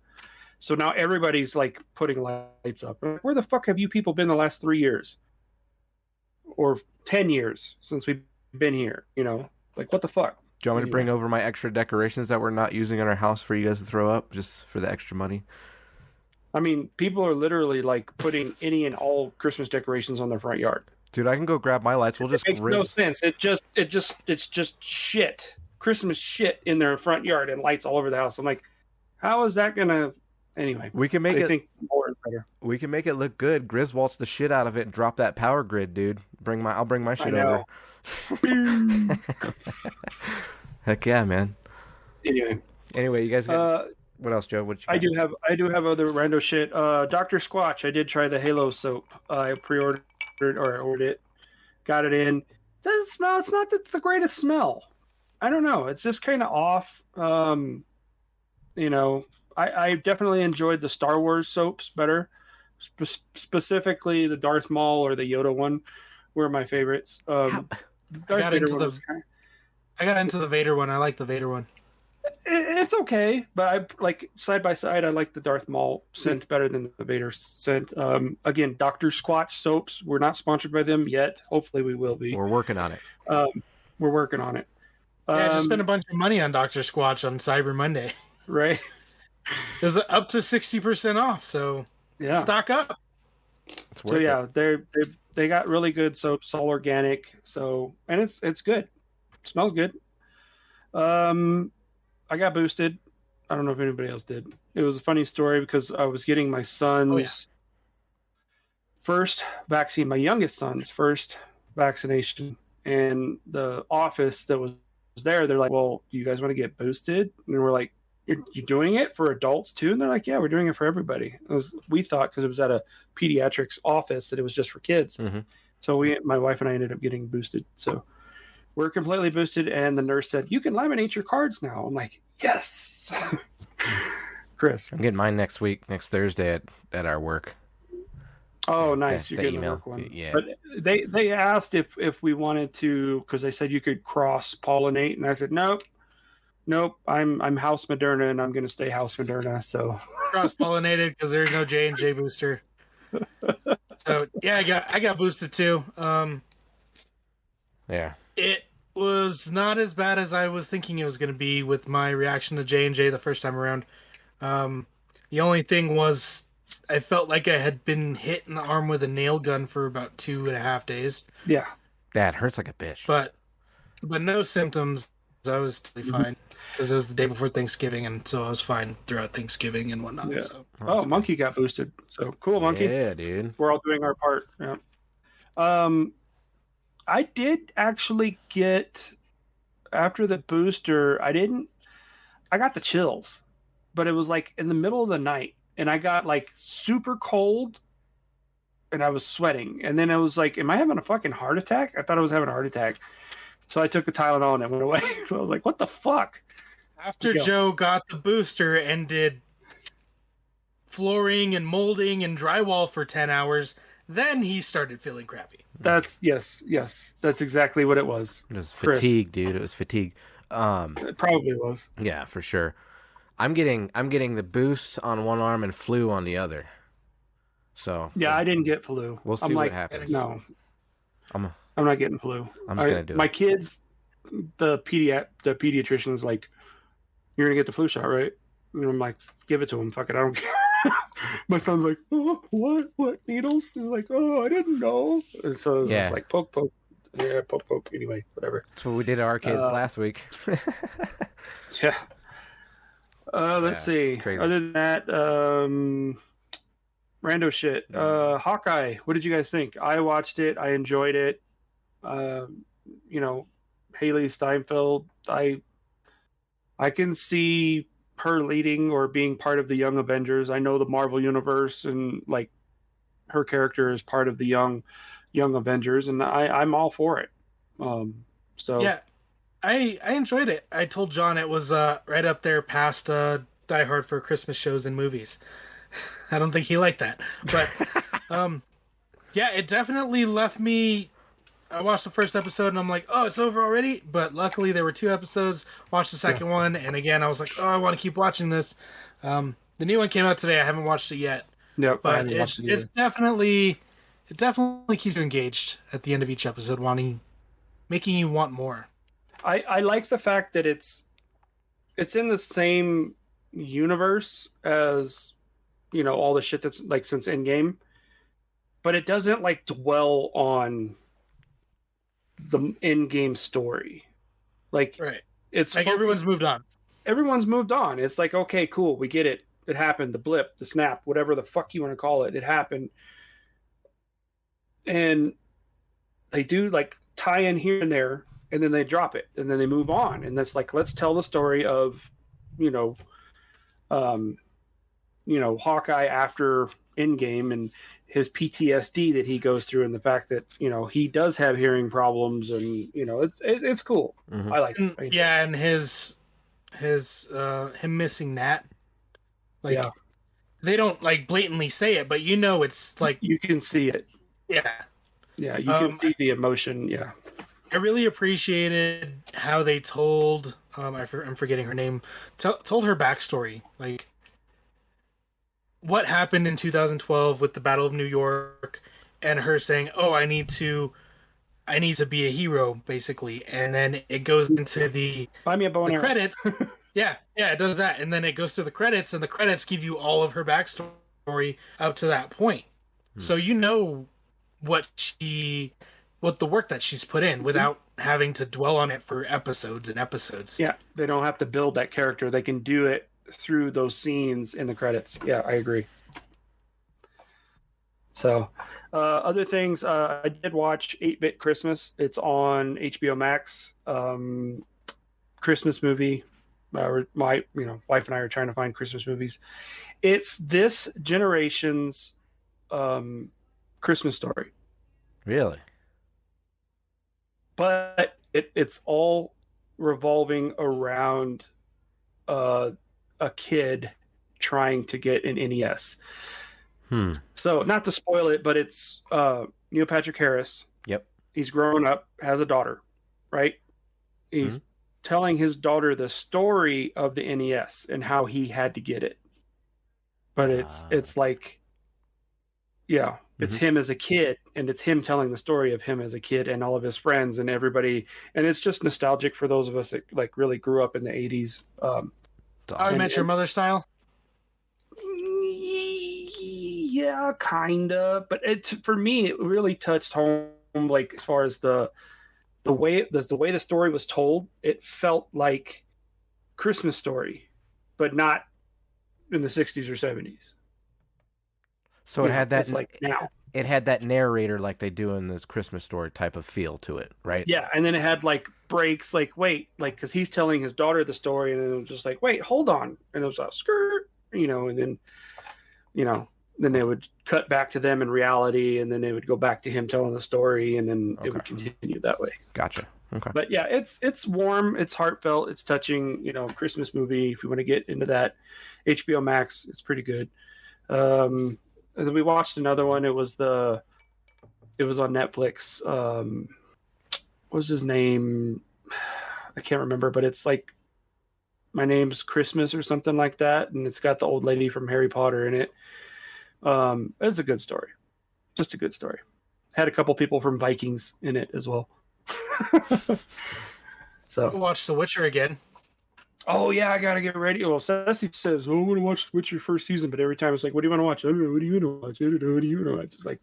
Speaker 4: So now everybody's like putting lights up. Where the fuck have you people been the last 3 years? Or 10 years since we've been here, Like, what the fuck?
Speaker 2: Do you want me to bring over my extra decorations that we're not using in our house for you guys to throw up, just for the extra money?
Speaker 4: I mean, people are literally like putting any and all Christmas decorations on their front yard.
Speaker 2: Dude, I can go grab my lights. We'll just
Speaker 4: it makes no sense. It's just shit. Christmas shit in their front yard and lights all over the house. I'm like, how is that gonna? Anyway,
Speaker 2: we can make it.
Speaker 4: Think more and better.
Speaker 2: We can make it look good. Griswolds the shit out of it and drop that power grid, dude. I'll bring my shit over. Heck yeah, man.
Speaker 4: Anyway,
Speaker 2: you guys. What else, Joe? What you got?
Speaker 4: I do have other rando shit. Dr. Squatch. I did try the Halo soap. I pre-ordered or I ordered it. Got it in. Doesn't smell. It's not the greatest smell. I don't know. It's just kind of off. You know, I definitely enjoyed the Star Wars soaps better. Specifically, the Darth Maul or the Yoda one were my favorites. I got into
Speaker 8: the Vader one. I like the Vader one.
Speaker 4: It's okay, but I like side by side. I like the Darth Maul scent better than the Vader scent. Again, Dr. Squatch soaps. We're not sponsored by them yet. Hopefully, we will be.
Speaker 2: We're working on it.
Speaker 4: We're working on it.
Speaker 8: Yeah, I just spent a bunch of money on Dr. Squatch on Cyber Monday.
Speaker 4: Right.
Speaker 8: It was up to 60% off, so
Speaker 4: yeah,
Speaker 8: stock up.
Speaker 4: So yeah, they got really good soaps, all organic. So and it's good. It smells good. I got boosted. I don't know if anybody else did. It was a funny story because I was getting my son's first vaccine, my youngest son's first vaccination, and the office that was there, they're like, "Well, do you guys want to get boosted?" And we're like, You're doing it for adults too? And they're like, yeah, we're doing it for everybody. We thought because it was at a pediatrics office that it was just for kids. Mm-hmm. So my wife and I ended up getting boosted. So we're completely boosted. And the nurse said, you can laminate your cards now. I'm like, yes. Chris.
Speaker 2: I'm getting mine next Thursday at our work.
Speaker 4: Oh, nice. You're getting the work one. Yeah. But they asked if we wanted to, because they said you could cross-pollinate. And I said, nope. I'm House Moderna, and I'm going to stay House Moderna. So
Speaker 8: cross-pollinated because there's no J&J booster. So yeah, I got boosted too.
Speaker 2: Yeah,
Speaker 8: it was not as bad as I was thinking it was going to be with my reaction to J&J the first time around. The only thing was I felt like I had been hit in the arm with a nail gun for about 2.5 days.
Speaker 4: Yeah,
Speaker 2: that hurts like a bitch.
Speaker 8: But no symptoms. I was totally fine. Because it was the day before Thanksgiving, and so I was fine throughout Thanksgiving and whatnot.
Speaker 4: Yeah.
Speaker 8: So.
Speaker 4: Oh, Monkey got boosted. So cool, Monkey.
Speaker 2: Yeah, dude.
Speaker 4: We're all doing our part. Yeah. I did actually get after the booster. I got the chills, but it was like in the middle of the night, and I got like super cold, and I was sweating, and then I was like, "Am I having a fucking heart attack?" I thought I was having a heart attack. So I took the Tylenol and it went away. So I was like, what the fuck?
Speaker 8: After Joe got the booster and did flooring and molding and drywall for 10 hours, then he started feeling crappy.
Speaker 4: That's yes. That's exactly what it was.
Speaker 2: It was fatigue, dude. It was fatigue.
Speaker 4: It probably was.
Speaker 2: Yeah, for sure. I'm getting the boost on one arm and flu on the other. So
Speaker 4: yeah, I didn't get flu.
Speaker 2: We'll see what happens.
Speaker 4: No. I'm not getting flu.
Speaker 2: I'm just gonna do
Speaker 4: my
Speaker 2: it.
Speaker 4: kids, the pediatrician was like, "You're gonna get the flu shot, right?" And I'm like, "Give it to him. Fuck it, I don't care." My son's like, "Oh, what needles?" He's like, "Oh, I didn't know." And so it was just like poke. Yeah, poke. Anyway, whatever.
Speaker 2: That's what we did to our kids last week.
Speaker 4: Yeah. Let's see. Other than that, rando shit. Hawkeye. What did you guys think? I watched it. I enjoyed it. Haley Steinfeld. I can see her leading or being part of the Young Avengers. I know the Marvel Universe and like her character is part of the Young Avengers, and I'm all for it. So
Speaker 8: yeah, I enjoyed it. I told John it was right up there past Die Hard for Christmas shows and movies. I don't think he liked that, but yeah, it definitely left me. I watched the first episode and I'm like, oh, it's over already. But luckily there were 2 episodes. Watched the second one, and again I was like, oh, I want to keep watching this. The new one came out today. I haven't watched it yet.
Speaker 4: Nope,
Speaker 8: but it's definitely keeps you engaged at the end of each episode, making you want more.
Speaker 4: I like the fact that it's in the same universe as all the shit that's like since Endgame, but it doesn't like dwell on the Endgame story. Like,
Speaker 8: right.
Speaker 4: It's
Speaker 8: like everyone's moved on.
Speaker 4: Everyone's moved on. It's like, okay, cool, we get it. It happened. The blip, the snap, whatever the fuck you want to call it. It happened. And they do like tie in here and there, and then they drop it, and then they move on. And that's like, let's tell the story of, Hawkeye after Endgame and his PTSD that he goes through, and the fact that he does have hearing problems, and it's cool.
Speaker 2: Mhm.
Speaker 4: I like it.
Speaker 8: Yeah, and his him missing Nat, they don't blatantly say it, but it's like
Speaker 4: you can see it.
Speaker 8: Yeah,
Speaker 4: you can see the emotion. Yeah,
Speaker 8: I really appreciated how they told I'm forgetting her name. Told her backstory, like what happened in 2012 with the Battle of New York, and her saying, "Oh, I need to be a hero," basically, and then it goes into the credits. yeah, it does that, and then it goes to the credits, and the credits give you all of her backstory up to that point, so what the work that she's put in without having to dwell on it for episodes and episodes.
Speaker 4: Yeah, they don't have to build that character; they can do it through those scenes in the credits. Yeah, I agree. So, other things, I did watch 8-Bit Christmas. It's on HBO Max. Christmas movie. My wife and I are trying to find Christmas movies. It's this generation's Christmas story.
Speaker 2: Really?
Speaker 4: But it's all revolving around a kid trying to get an NES. So not to spoil it, but it's Neil Patrick Harris.
Speaker 2: Yep.
Speaker 4: He's grown up, has a daughter, right? He's telling his daughter the story of the NES and how he had to get it. But it's like, it's him as a kid, and it's him telling the story of him as a kid and all of his friends and everybody, and it's just nostalgic for those of us that really grew up in the 80s.
Speaker 8: I Met Your Mother style.
Speaker 4: Yeah, kinda, but for me it really touched home, like as far as the way the story was told. It felt like Christmas Story, but not in the 60s or 70s.
Speaker 2: So it had that,
Speaker 4: it's like now.
Speaker 2: It had that narrator like they do in this Christmas Story type of feel to it, right?
Speaker 4: Yeah, and then it had breaks, because he's telling his daughter the story, and then it was just like, wait, hold on, and it was a skirt, and then, then they would cut back to them in reality, and then they would go back to him telling the story, and then it would continue that way.
Speaker 2: Gotcha. Okay.
Speaker 4: But yeah, it's warm, it's heartfelt, it's touching, Christmas movie. If you want to get into that, HBO Max, it's pretty good. And then we watched another one. It was on Netflix. What was his name? I can't remember, but it's like My Name's Christmas or something like that, and it's got the old lady from Harry Potter in it. It's a good story. Just a good story. Had a couple people from Vikings in it as well. So
Speaker 8: we'll watch The Witcher again.
Speaker 4: Oh yeah, I gotta get ready. Well, Sassy says, "Oh, I want to watch The Witcher first season," but every time it's like, "What do you want to watch?" I don't know. What do you want to watch? I don't know. What do you want to watch? It's like,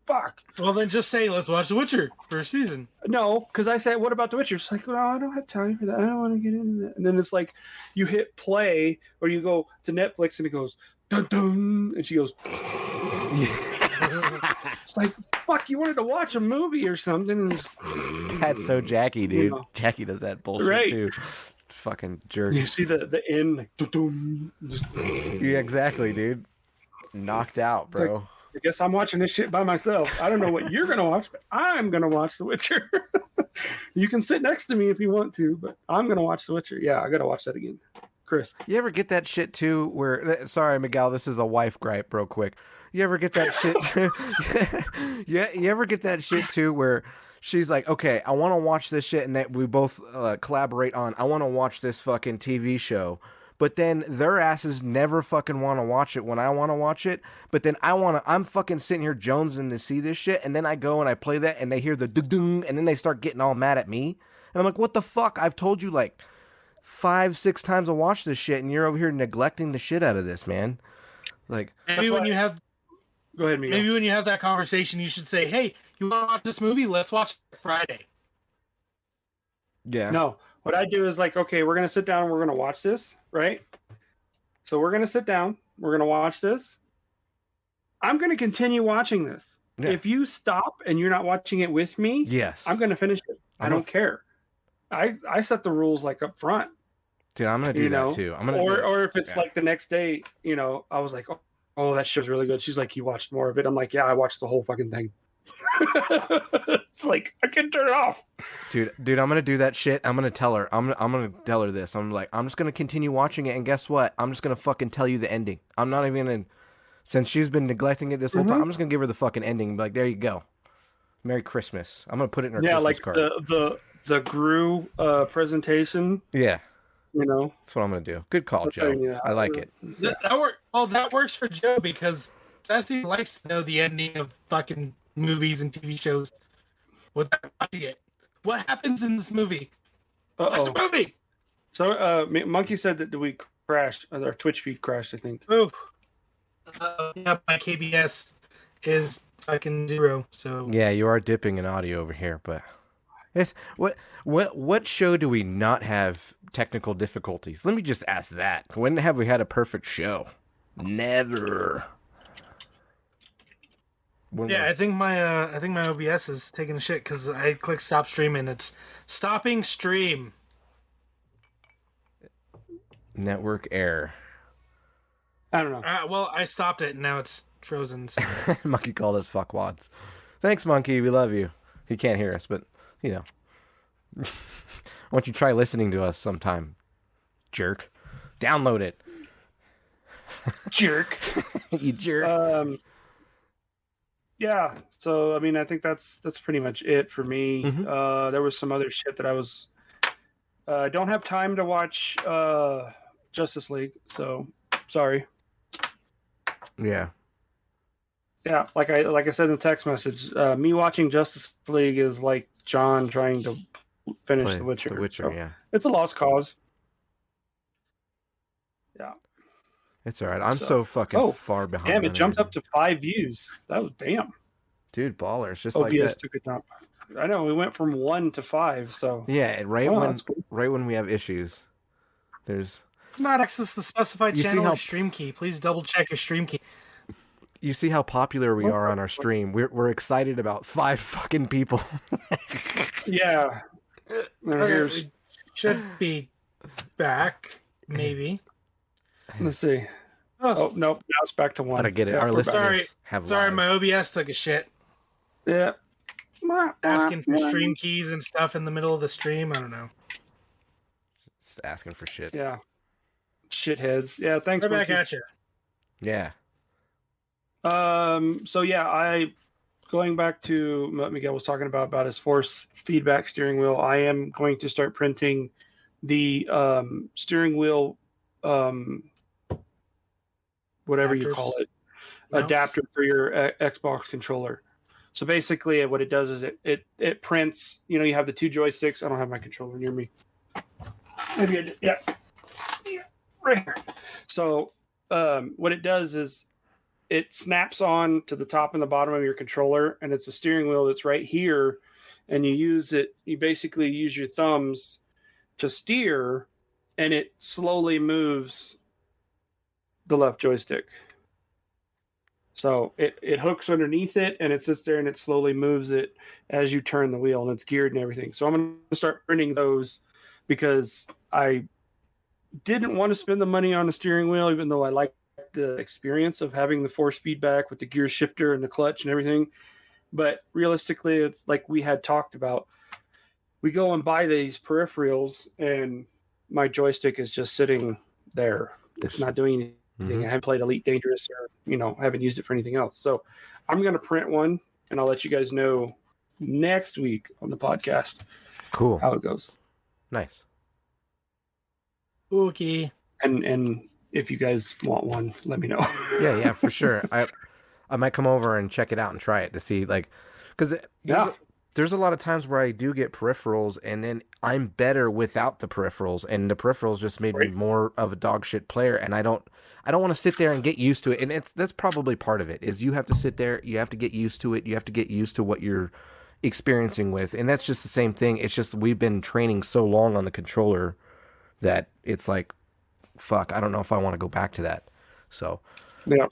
Speaker 4: fuck.
Speaker 8: Well, then just say, "Let's watch The Witcher first season."
Speaker 4: No, because I said, "What about The Witcher?" It's like, "Well, I don't have time for that. I don't want to get into that." And then it's like, you hit play or you go to Netflix and it goes dun dun, and she goes. It's like, fuck, you wanted to watch a movie or something.
Speaker 2: That's so Jackie, dude. Jackie does that bullshit too. Fucking jerk.
Speaker 4: You see the end, like, dun-dun.
Speaker 2: Yeah, exactly, dude. Knocked out, bro.
Speaker 4: Like, I guess I'm watching this shit by myself. I don't know what you're gonna watch, but I'm gonna watch The Witcher. You can sit next to me if you want to, but I'm gonna watch The Witcher. Yeah, I gotta watch that again. Chris,
Speaker 2: you ever get that shit too? Where, sorry, Miguel, this is a wife gripe, real quick. You ever get that shit too? Yeah, you ever get that shit too, where she's like, okay, I want to watch this shit, and that we both collaborate on, I want to watch this fucking TV show, but then their asses never fucking want to watch it when I want to watch it, but then I'm fucking sitting here jonesing to see this shit, and then I go and I play that, and they hear the dung, and then they start getting all mad at me, and I'm like, what the fuck? I've told you like 5-6 times to watch this shit, and you're over here neglecting the shit out of this, man. Like,
Speaker 8: maybe when you have...
Speaker 4: Go ahead, Miguel.
Speaker 8: Maybe when you have that conversation, you should say, "Hey, you want to watch this movie? Let's watch it Friday."
Speaker 2: Yeah.
Speaker 4: No, what I do is like, okay, we're gonna sit down and we're gonna watch this, right? So we're gonna sit down, we're gonna watch this. I'm gonna continue watching this. Yeah. If you stop and you're not watching it with me,
Speaker 2: yes,
Speaker 4: I'm gonna finish it. I don't care. I set the rules like up front.
Speaker 2: Dude, I'm gonna do that too.
Speaker 4: Or if it's like the next day, I was like, oh, that show's really good. She's like, you watched more of it. I'm like, yeah, I watched the whole fucking thing. It's like I can turn it off.
Speaker 2: Dude, I'm gonna do that shit. I'm gonna tell her. I'm gonna tell her this. I'm like, I'm just gonna continue watching it, and guess what? I'm just gonna fucking tell you the ending. I'm not even gonna. Since she's been neglecting it this whole time, I'm just gonna give her the fucking ending. Like, there you go. Merry Christmas. I'm gonna put it in her Christmas card.
Speaker 4: The Gru presentation.
Speaker 2: Yeah.
Speaker 4: That's
Speaker 2: what I'm gonna do. Good call, Joe. I like it.
Speaker 8: That works for Joe because Sassy likes to know the ending of fucking movies and TV shows without watching it. What happens in this movie? Watch the movie.
Speaker 4: So, Monkey said that we crashed. Our Twitch feed crashed, I think.
Speaker 8: Oof. Yeah, my KBS is fucking 0. So
Speaker 2: yeah, you are dipping in audio over here, but it's what show do we not have technical difficulties? Let me just ask that. When have we had a perfect show? Never.
Speaker 8: I think my OBS is taking a shit because I clicked stop stream and it's stopping stream.
Speaker 2: Network error.
Speaker 4: I don't know.
Speaker 8: Well, I stopped it and now it's frozen. So.
Speaker 2: Monkey called us fuckwads. Thanks, Monkey. We love you. He can't hear us, but why don't you try listening to us sometime, jerk? Download it.
Speaker 4: Jerk.
Speaker 2: You jerk.
Speaker 4: Yeah, so I think that's pretty much it for me. There was some other shit that I was don't have time to watch Justice League, so sorry.
Speaker 2: Yeah,
Speaker 4: like I said in the text message, me watching Justice League is like John trying to finish The Witcher. So
Speaker 2: yeah,
Speaker 4: it's a lost cause. Yeah,
Speaker 2: it's all right. I'm so fucking far behind.
Speaker 4: Damn, it jumped up to 5 views. That was damn.
Speaker 2: Dude, ballers, just
Speaker 4: OBS
Speaker 2: like that.
Speaker 4: Took a dump. I know we went from 1 to 5. So
Speaker 2: yeah, right when we have issues, there's
Speaker 8: not access the specified channel or stream key. Please double check your stream key.
Speaker 2: You see how popular we are on our stream. We're excited about 5 fucking people.
Speaker 4: Yeah,
Speaker 8: should be back maybe.
Speaker 4: Let's see. Oh nope, now it's back to 1.
Speaker 2: Gotta get it. Our listeners have lives.
Speaker 8: My OBS took a shit.
Speaker 4: Yeah.
Speaker 8: Asking for stream keys and stuff in the middle of the stream. I don't know.
Speaker 2: Just asking for shit.
Speaker 4: Yeah. Shitheads. Yeah, thanks.
Speaker 8: Right back at you.
Speaker 2: Yeah.
Speaker 4: So yeah, going back to what Miguel was talking about his force feedback steering wheel, I am going to start printing the steering wheel whatever you call it, adapter for your Xbox controller. So basically what it does is it prints, you have the 2 joysticks. I don't have my controller near me. Maybe I did. Yeah. Right here. So what it does is it snaps on to the top and the bottom of your controller, and it's a steering wheel that's right here, and you basically use your thumbs to steer, and it slowly moves the left joystick. So it hooks underneath it, and it sits there, and it slowly moves it as you turn the wheel, and it's geared and everything. So I'm going to start printing those because I didn't want to spend the money on a steering wheel, even though I like the experience of having the force feedback with the gear shifter and the clutch and everything. But realistically, it's like we had talked about. We go and buy these peripherals, and my joystick is just sitting there. It's not doing anything. I haven't played Elite Dangerous or, haven't used it for anything else. So I'm going to print one, and I'll let you guys know next week on the podcast.
Speaker 2: Cool.
Speaker 4: How it goes.
Speaker 2: Nice.
Speaker 8: Okay.
Speaker 4: And if you guys want one, let me know.
Speaker 2: Yeah, for sure. I might come over and check it out and try it to see, because there's a lot of times where I do get peripherals, and then I'm better without the peripherals, and the peripherals just made me more of a dog shit player, and I don't want to sit there and get used to it. And that's probably part of it, is you have to sit there, you have to get used to it, you have to get used to what you're experiencing with, and that's just the same thing. It's just we've been training so long on the controller that it's like, fuck, I don't know if I want to go back to that. So
Speaker 4: yeah.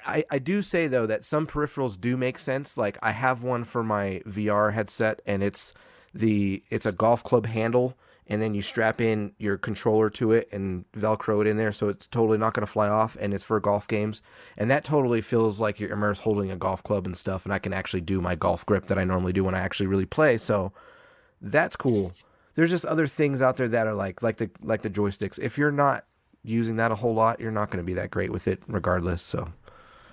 Speaker 2: I do say, though, that some peripherals do make sense. Like, I have one for my VR headset, and it's a golf club handle, and then you strap in your controller to it and Velcro it in there so it's totally not going to fly off, and it's for golf games. And that totally feels like you're immersed holding a golf club and stuff, and I can actually do my golf grip that I normally do when I actually really play. So that's cool. There's just other things out there that are like the joysticks. If you're not using that a whole lot, you're not going to be that great with it regardless. So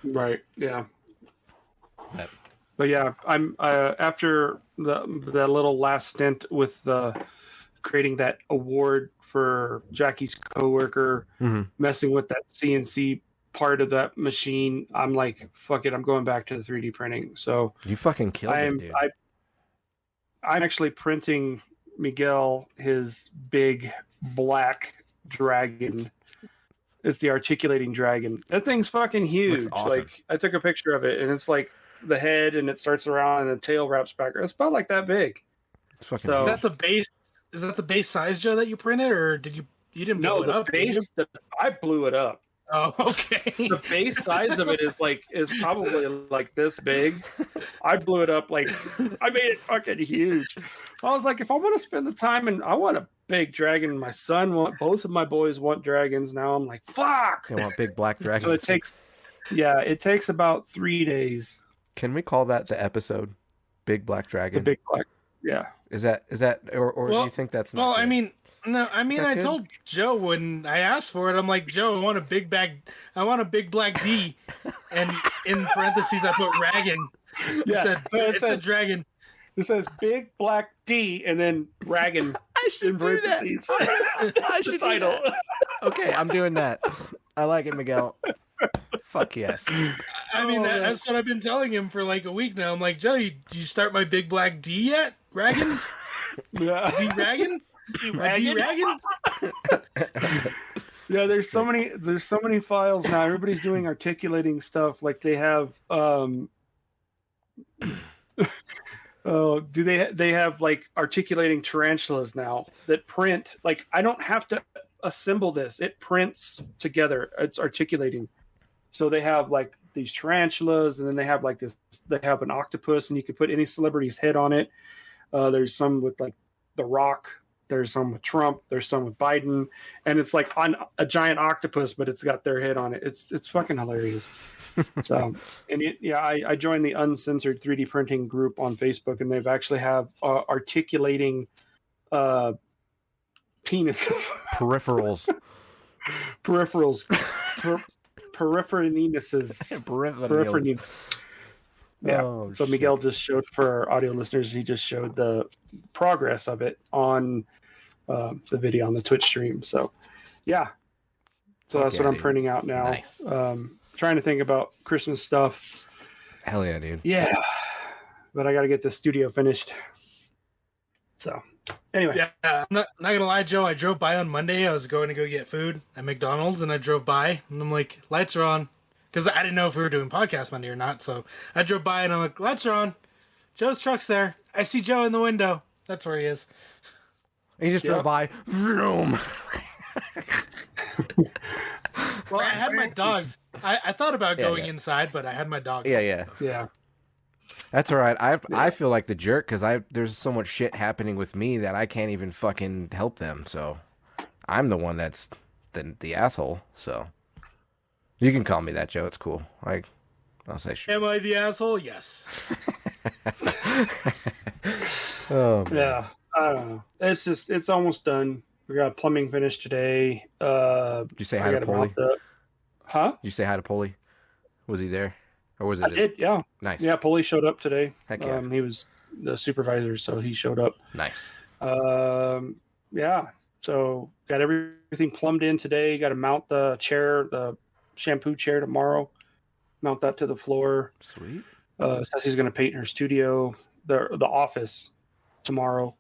Speaker 4: right, yeah. But yeah, I'm after the little last stint with creating that award for Jackie's coworker messing with that CNC part of that machine. I'm like, fuck it, I'm going back to the 3D printing. So
Speaker 2: you fucking killed it, dude.
Speaker 4: I'm actually printing Miguel his big black dragon. It's the articulating dragon. That thing's fucking huge.
Speaker 2: Looks awesome.
Speaker 4: Like, I took a picture of it, and it's like the head, and it starts around, and the tail wraps back. It's about like that big.
Speaker 2: It's fucking
Speaker 4: So-
Speaker 8: Is that the base? Is that the base size, Joe, that you printed, or did you didn't blow it up?
Speaker 4: Base. I blew it up.
Speaker 8: Oh, okay.
Speaker 4: The base size of it is probably like this big. I blew it up like I made it fucking huge. I was like, if I want to spend the time and I want a big dragon, both of my boys want dragons. Now I'm like, fuck.
Speaker 2: I want big black dragons.
Speaker 4: So it takes about 3 days.
Speaker 2: Can we call that the episode? Big Black Dragon.
Speaker 4: The big black. Yeah.
Speaker 2: Is that or do you think that's not?
Speaker 8: Well,
Speaker 2: good?
Speaker 8: I mean, no, I mean,
Speaker 2: that
Speaker 8: I
Speaker 2: good?
Speaker 8: told Joe when I asked for it, I'm like, Joe, I want a big black D, and in parentheses I put dragon.
Speaker 4: Yeah.
Speaker 8: It said dragon.
Speaker 4: It says big black D and then dragon.
Speaker 2: I should do that. I should
Speaker 4: The title.
Speaker 2: do that. Okay, I'm doing that. I like it, Miguel. Fuck yes.
Speaker 8: I mean, that's what I've been telling him for like a week now. I'm like, Joe, you start my big black D yet? Dragon?
Speaker 4: Yeah.
Speaker 8: D-Dragon? My D-Dragon?
Speaker 4: Yeah, there's so many files now. Everybody's doing articulating stuff. Like they have they have like articulating tarantulas now that print. Like I don't have to assemble this. It prints together. It's articulating. So they have like these tarantulas, and then they have like this. They have an octopus, and you can put any celebrity's head on it. There's some with like The Rock. There's some with Trump. There's some with Biden, and it's like on a giant octopus, but it's got their head on it. It's fucking hilarious. So, and I joined the Uncensored 3D Printing group on Facebook, and they've actually have articulating penises,
Speaker 2: Peripherals.
Speaker 4: Peripherininuses. Yeah.
Speaker 2: Oh,
Speaker 4: so Miguel just showed, for our audio listeners, he just showed the progress of it on the video on the Twitch stream. So, yeah. So that's what I'm printing out now.
Speaker 2: Nice.
Speaker 4: Trying to think about Christmas stuff.
Speaker 2: Hell yeah, dude.
Speaker 4: Yeah. But I got to get the studio finished. So, anyway.
Speaker 8: Yeah, I'm not gonna lie, Joe. I drove by on Monday. I was going to go get food at McDonald's, and I drove by, and I'm like, lights are on. Because I didn't know if we were doing podcast Monday or not. So I drove by, and I'm like, lights are on. Joe's truck's there. I see Joe in the window. That's where he is.
Speaker 2: He just drove by. Vroom.
Speaker 8: Well, I had my dogs. I thought about going inside, but I had my dogs.
Speaker 2: Yeah. That's all right. I feel like the jerk because there's so much shit happening with me that I can't even fucking help them. So I'm the one that's the asshole. So you can call me that, Joe. It's cool. I'll say sure.
Speaker 8: Am I the asshole? Yes.
Speaker 2: Oh man.
Speaker 4: Yeah. I don't know. It's almost done. We got plumbing finished today.
Speaker 2: Did you say hi to Polly?
Speaker 4: Huh?
Speaker 2: Did you say hi to Polly? Was he there? Or was it?
Speaker 4: I did, yeah.
Speaker 2: Nice.
Speaker 4: Yeah, Polly showed up today.
Speaker 2: Heck yeah.
Speaker 4: He was the supervisor, so he showed up.
Speaker 2: Nice.
Speaker 4: Yeah. So got everything plumbed in today. Got to mount the chair, the shampoo chair tomorrow. Mount that to the floor.
Speaker 2: Sweet.
Speaker 4: Ceci's going to paint her studio, the office tomorrow,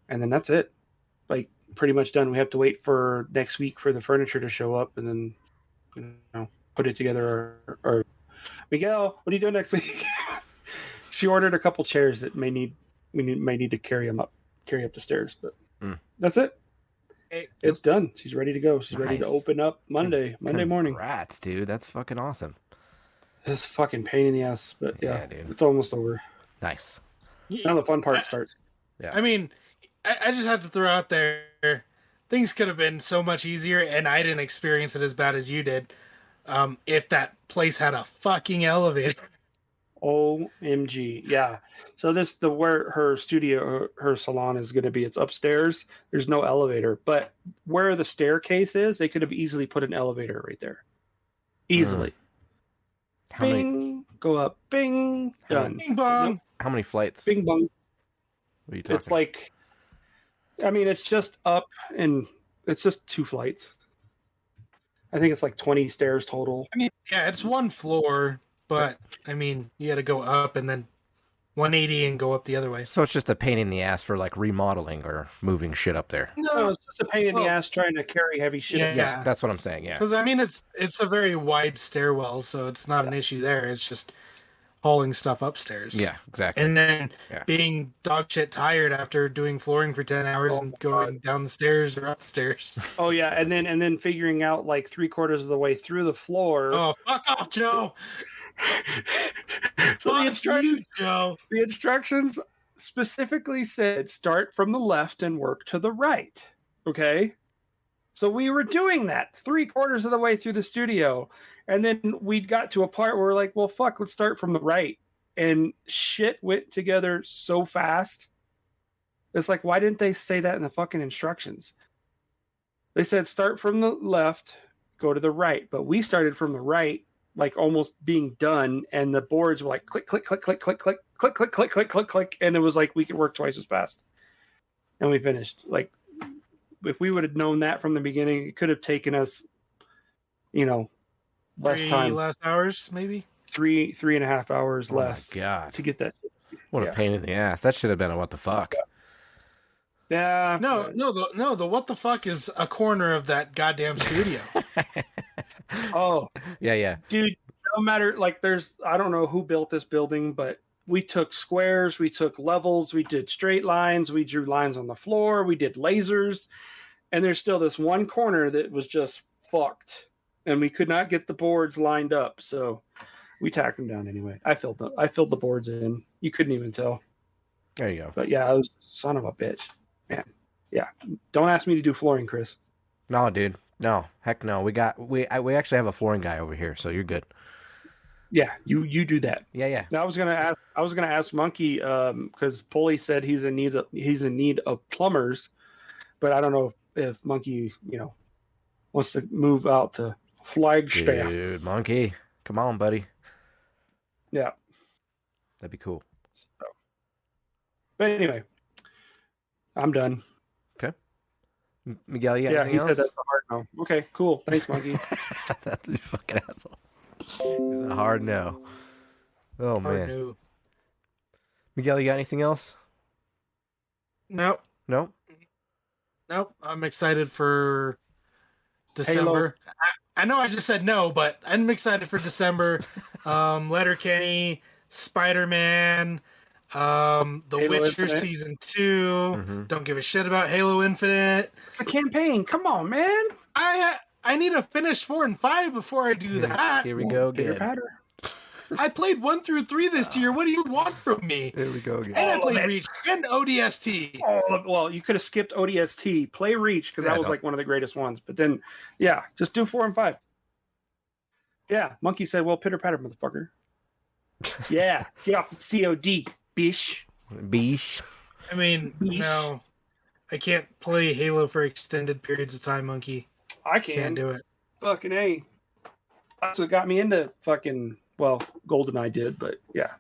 Speaker 4: and then that's it. Like pretty much done. We have to wait for next week for the furniture to show up, and then put it together. Or Miguel, what are you doing next week? She ordered a couple chairs that may need to carry up the stairs, but that's it. It's done. She's ready to go. She's ready to open up Monday morning.
Speaker 2: Congrats, dude. That's fucking awesome.
Speaker 4: It's a fucking pain in the ass, but yeah,
Speaker 2: dude.
Speaker 4: it's almost over.
Speaker 2: Nice.
Speaker 4: Now the fun part starts.
Speaker 2: Yeah.
Speaker 8: I mean, I just have to throw out there, things could have been so much easier, and I didn't experience it as bad as you did. If that place had a fucking elevator.
Speaker 4: OMG. Yeah. So where her studio, her salon is going to be, it's upstairs. There's no elevator, but where the staircase is, they could have easily put an elevator right there. Easily. Bing, go up, bing, done.
Speaker 8: Bing bong.
Speaker 2: How many flights?
Speaker 4: Bing bong.
Speaker 2: What are you talking?
Speaker 4: It's like, I mean, it's just up and it's just 2 flights. I think it's like 20 stairs total.
Speaker 8: I mean, yeah, it's 1 floor, but I mean, you got to go up and then 180 and go up the other way.
Speaker 2: So it's just a pain in the ass for like remodeling or moving shit up there.
Speaker 4: No, it's just a pain in the ass trying to carry heavy shit.
Speaker 8: Yeah,
Speaker 2: Yes, that's what I'm saying. Yeah,
Speaker 8: because I mean, it's a very wide stairwell, so it's not an issue there. It's just hauling stuff upstairs.
Speaker 2: yeah, exactly.
Speaker 8: And then
Speaker 2: Yeah.
Speaker 8: being dog shit tired after doing flooring for 10 hours and going down the stairs or up the stairs.
Speaker 4: Oh yeah, and then figuring out like 3/4 of the way through the floor.
Speaker 8: Oh, fuck off, Joe.
Speaker 4: So the instructions,
Speaker 8: Joe.
Speaker 4: the instructions specifically said start from the left and work to the right. Okay, so we were doing that 3/4 of the way through the studio, and then we got to a part where we're like, well, fuck, let's start from the right, and shit went together so fast. It's like, why didn't they say that in the fucking instructions? They said start from the left, go to the right, but we started from the right, like almost being done, and the boards were like click, click, click, click, click, click, click, click, click, click, click, click, and it was like we could work twice as fast, and we finished. Like, if we would have known that from the beginning, it could have taken us, less time,
Speaker 8: less hours, maybe
Speaker 4: 3.5 hours less.
Speaker 2: Oh my God,
Speaker 4: to get that.
Speaker 2: what a pain in the ass. That should have been a what the fuck.
Speaker 4: Yeah.
Speaker 8: No, the what the fuck is a corner of that goddamn studio.
Speaker 4: Oh,
Speaker 2: Yeah.
Speaker 4: dude, no matter, like, I don't know who built this building, but we took squares, we took levels, we did straight lines, we drew lines on the floor, we did lasers, and there's still this one corner that was just fucked, and we could not get the boards lined up, so we tacked them down anyway. I filled the boards in. You couldn't even tell.
Speaker 2: There you go.
Speaker 4: But yeah, I was son of a bitch, man. Yeah, don't ask me to do flooring, Chris.
Speaker 2: No, dude. No, heck no. We actually have a flooring guy over here, so you're good.
Speaker 4: Yeah, you do that.
Speaker 2: Yeah.
Speaker 4: Now, I was gonna ask Monkey, because Pulley said he's in need of plumbers, but I don't know if Monkey wants to move out to Flagstaff.
Speaker 2: Dude, Monkey, come on, buddy.
Speaker 4: Yeah,
Speaker 2: That'd be cool.
Speaker 4: so. But anyway, I'm done.
Speaker 2: Okay. Miguel, you got
Speaker 4: Yeah,
Speaker 2: anything
Speaker 4: he
Speaker 2: else?
Speaker 4: said that's a hard no. Okay, cool. Thanks, Monkey.
Speaker 2: That's a fucking asshole. He's a hard no. Oh, man.
Speaker 8: No.
Speaker 2: Miguel, you got anything else?
Speaker 8: Nope.
Speaker 2: No?
Speaker 8: Nope. I'm excited for December. I know I just said no, but I'm excited for December. Letterkenny, Spider-Man, The
Speaker 4: Halo
Speaker 8: Witcher
Speaker 4: Infinite.
Speaker 8: Season 2.
Speaker 2: Mhm.
Speaker 8: Don't give a shit about Halo Infinite.
Speaker 4: It's a campaign. Come on, man.
Speaker 8: I need to finish 4 and 5 before I do that.
Speaker 2: Here we go
Speaker 4: Pitter
Speaker 2: again.
Speaker 4: patter.
Speaker 8: I played 1 through 3 this year. What do you want from me?
Speaker 2: Here we go again.
Speaker 8: And I
Speaker 4: All of
Speaker 8: played
Speaker 4: it.
Speaker 8: Reach and ODST.
Speaker 4: Well, you could have skipped ODST. Play Reach, because
Speaker 2: Yeah,
Speaker 4: that was
Speaker 2: no.
Speaker 4: like one of the greatest ones. But then, yeah, just do 4 and 5. Yeah, Monkey said, well, pitter patter, motherfucker. Yeah, get off the COD, bish.
Speaker 2: Beesh.
Speaker 8: I mean, no. I can't play Halo for extended periods of time, Monkey.
Speaker 4: I
Speaker 8: Can't
Speaker 4: can.
Speaker 8: do it.
Speaker 4: Fucking A. That's what got me into fucking, well, GoldenEye did, but yeah.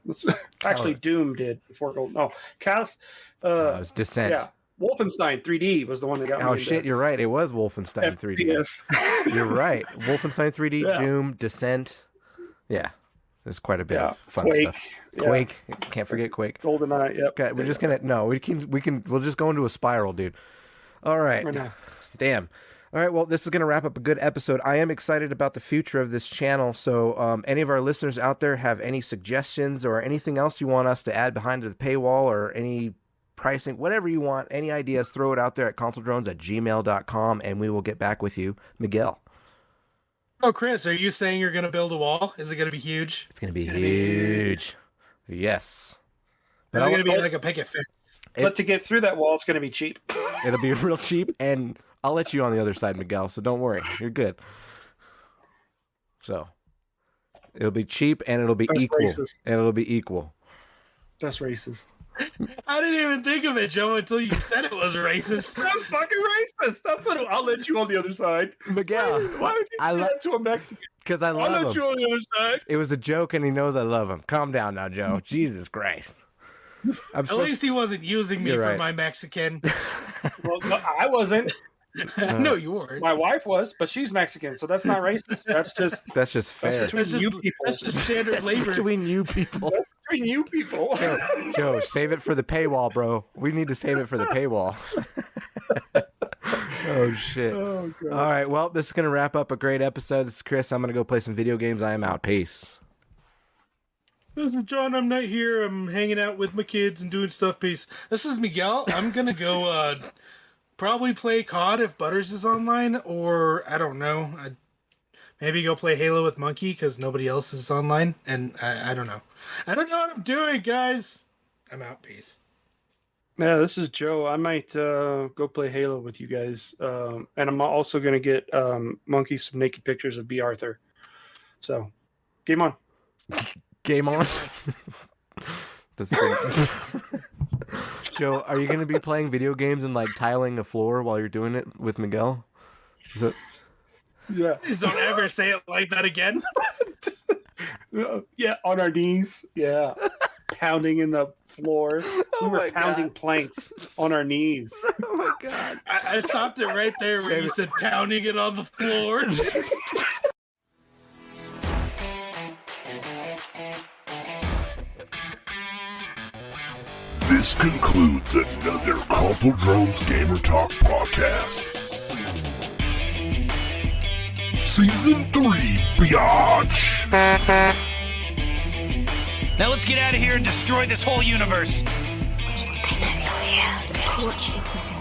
Speaker 4: Actually, Doom did before Golden. Oh, Cast.
Speaker 2: It was Descent.
Speaker 4: Yeah. Wolfenstein 3D was the one that got me
Speaker 2: Oh,
Speaker 4: into
Speaker 2: shit, you're right. It was Wolfenstein 3D.
Speaker 4: FPS.
Speaker 2: You're right. Wolfenstein 3D,
Speaker 4: Yeah.
Speaker 2: Doom, Descent. Yeah. There's quite a bit
Speaker 4: Yeah.
Speaker 2: of fun
Speaker 4: Quake.
Speaker 2: stuff.
Speaker 4: Yeah.
Speaker 2: Quake. Can't forget Quake.
Speaker 4: GoldenEye, yep.
Speaker 2: Okay, we're just gonna we'll just go into a spiral, dude. All right.
Speaker 4: Right now.
Speaker 2: Damn. All right, well, this is going to wrap up a good episode. I am excited about the future of this channel, so any of our listeners out there have any suggestions or anything else you want us to add behind the paywall or any pricing, whatever you want, any ideas, throw it out there at consoledrones@gmail.com, and we will get back with you. Miguel.
Speaker 8: Oh, Chris, are you saying you're going to build a wall? Is it going to be huge?
Speaker 2: It's going to be huge. Yes.
Speaker 8: Is it going to be like a picket fence?
Speaker 4: But to get through that wall, it's going to be cheap.
Speaker 2: It'll be real cheap, and I'll let you on the other side, Miguel, so don't worry. You're good. So, it'll be cheap, and it'll be equal.
Speaker 4: Racist.
Speaker 2: And it'll be equal.
Speaker 4: That's racist.
Speaker 8: I didn't even think of it, Joe, until you said it was racist.
Speaker 4: That's fucking racist. That's what I'll let you on the other side.
Speaker 2: Miguel.
Speaker 4: Why would you say that to a Mexican?
Speaker 2: Because I love him.
Speaker 4: I'll let you on the other side.
Speaker 2: It was a joke, and he knows I love him. Calm down now, Joe. Jesus Christ.
Speaker 8: At least he wasn't using me for my Mexican.
Speaker 4: Well, no, I wasn't.
Speaker 8: No, you weren't.
Speaker 4: My wife was, but she's Mexican, so that's not racist. That's just
Speaker 2: fair.
Speaker 4: That's between you people.
Speaker 8: That's just standard labor.
Speaker 2: Between you people.
Speaker 4: That's between you people.
Speaker 2: Joe, save it for the paywall, bro. We need to save it for the paywall. Oh, shit.
Speaker 4: Oh, God.
Speaker 2: All right, well, this is going to wrap up a great episode. This is Chris. I'm going to go play some video games. I am out. Peace.
Speaker 8: This is John. I'm not here. I'm hanging out with my kids and doing stuff. Peace. This is Miguel. I'm going to go probably play COD if Butters is online, or I don't know. Maybe go play Halo with Monkey because nobody else is online, and I don't know. I don't know what I'm doing, guys. I'm out. Peace.
Speaker 4: Yeah, this is Joe. I might go play Halo with you guys, and I'm also going to get Monkey some naked pictures of B. Arthur. So, game on.
Speaker 2: Game on. Joe, are you going to be playing video games and like tiling the floor while you're doing it with Miguel?
Speaker 4: Yeah.
Speaker 8: Please don't ever say it like that again.
Speaker 4: Yeah, on our knees. Yeah. Pounding in the floor. We were pounding planks on our knees.
Speaker 2: Oh my God.
Speaker 8: I stopped it right there where you said pounding it on the floor.
Speaker 1: This concludes another Console Drones Gamer Talk podcast. Season 3, biatch!
Speaker 5: Now let's get out of here and destroy this whole universe.
Speaker 9: I know you. They watch you.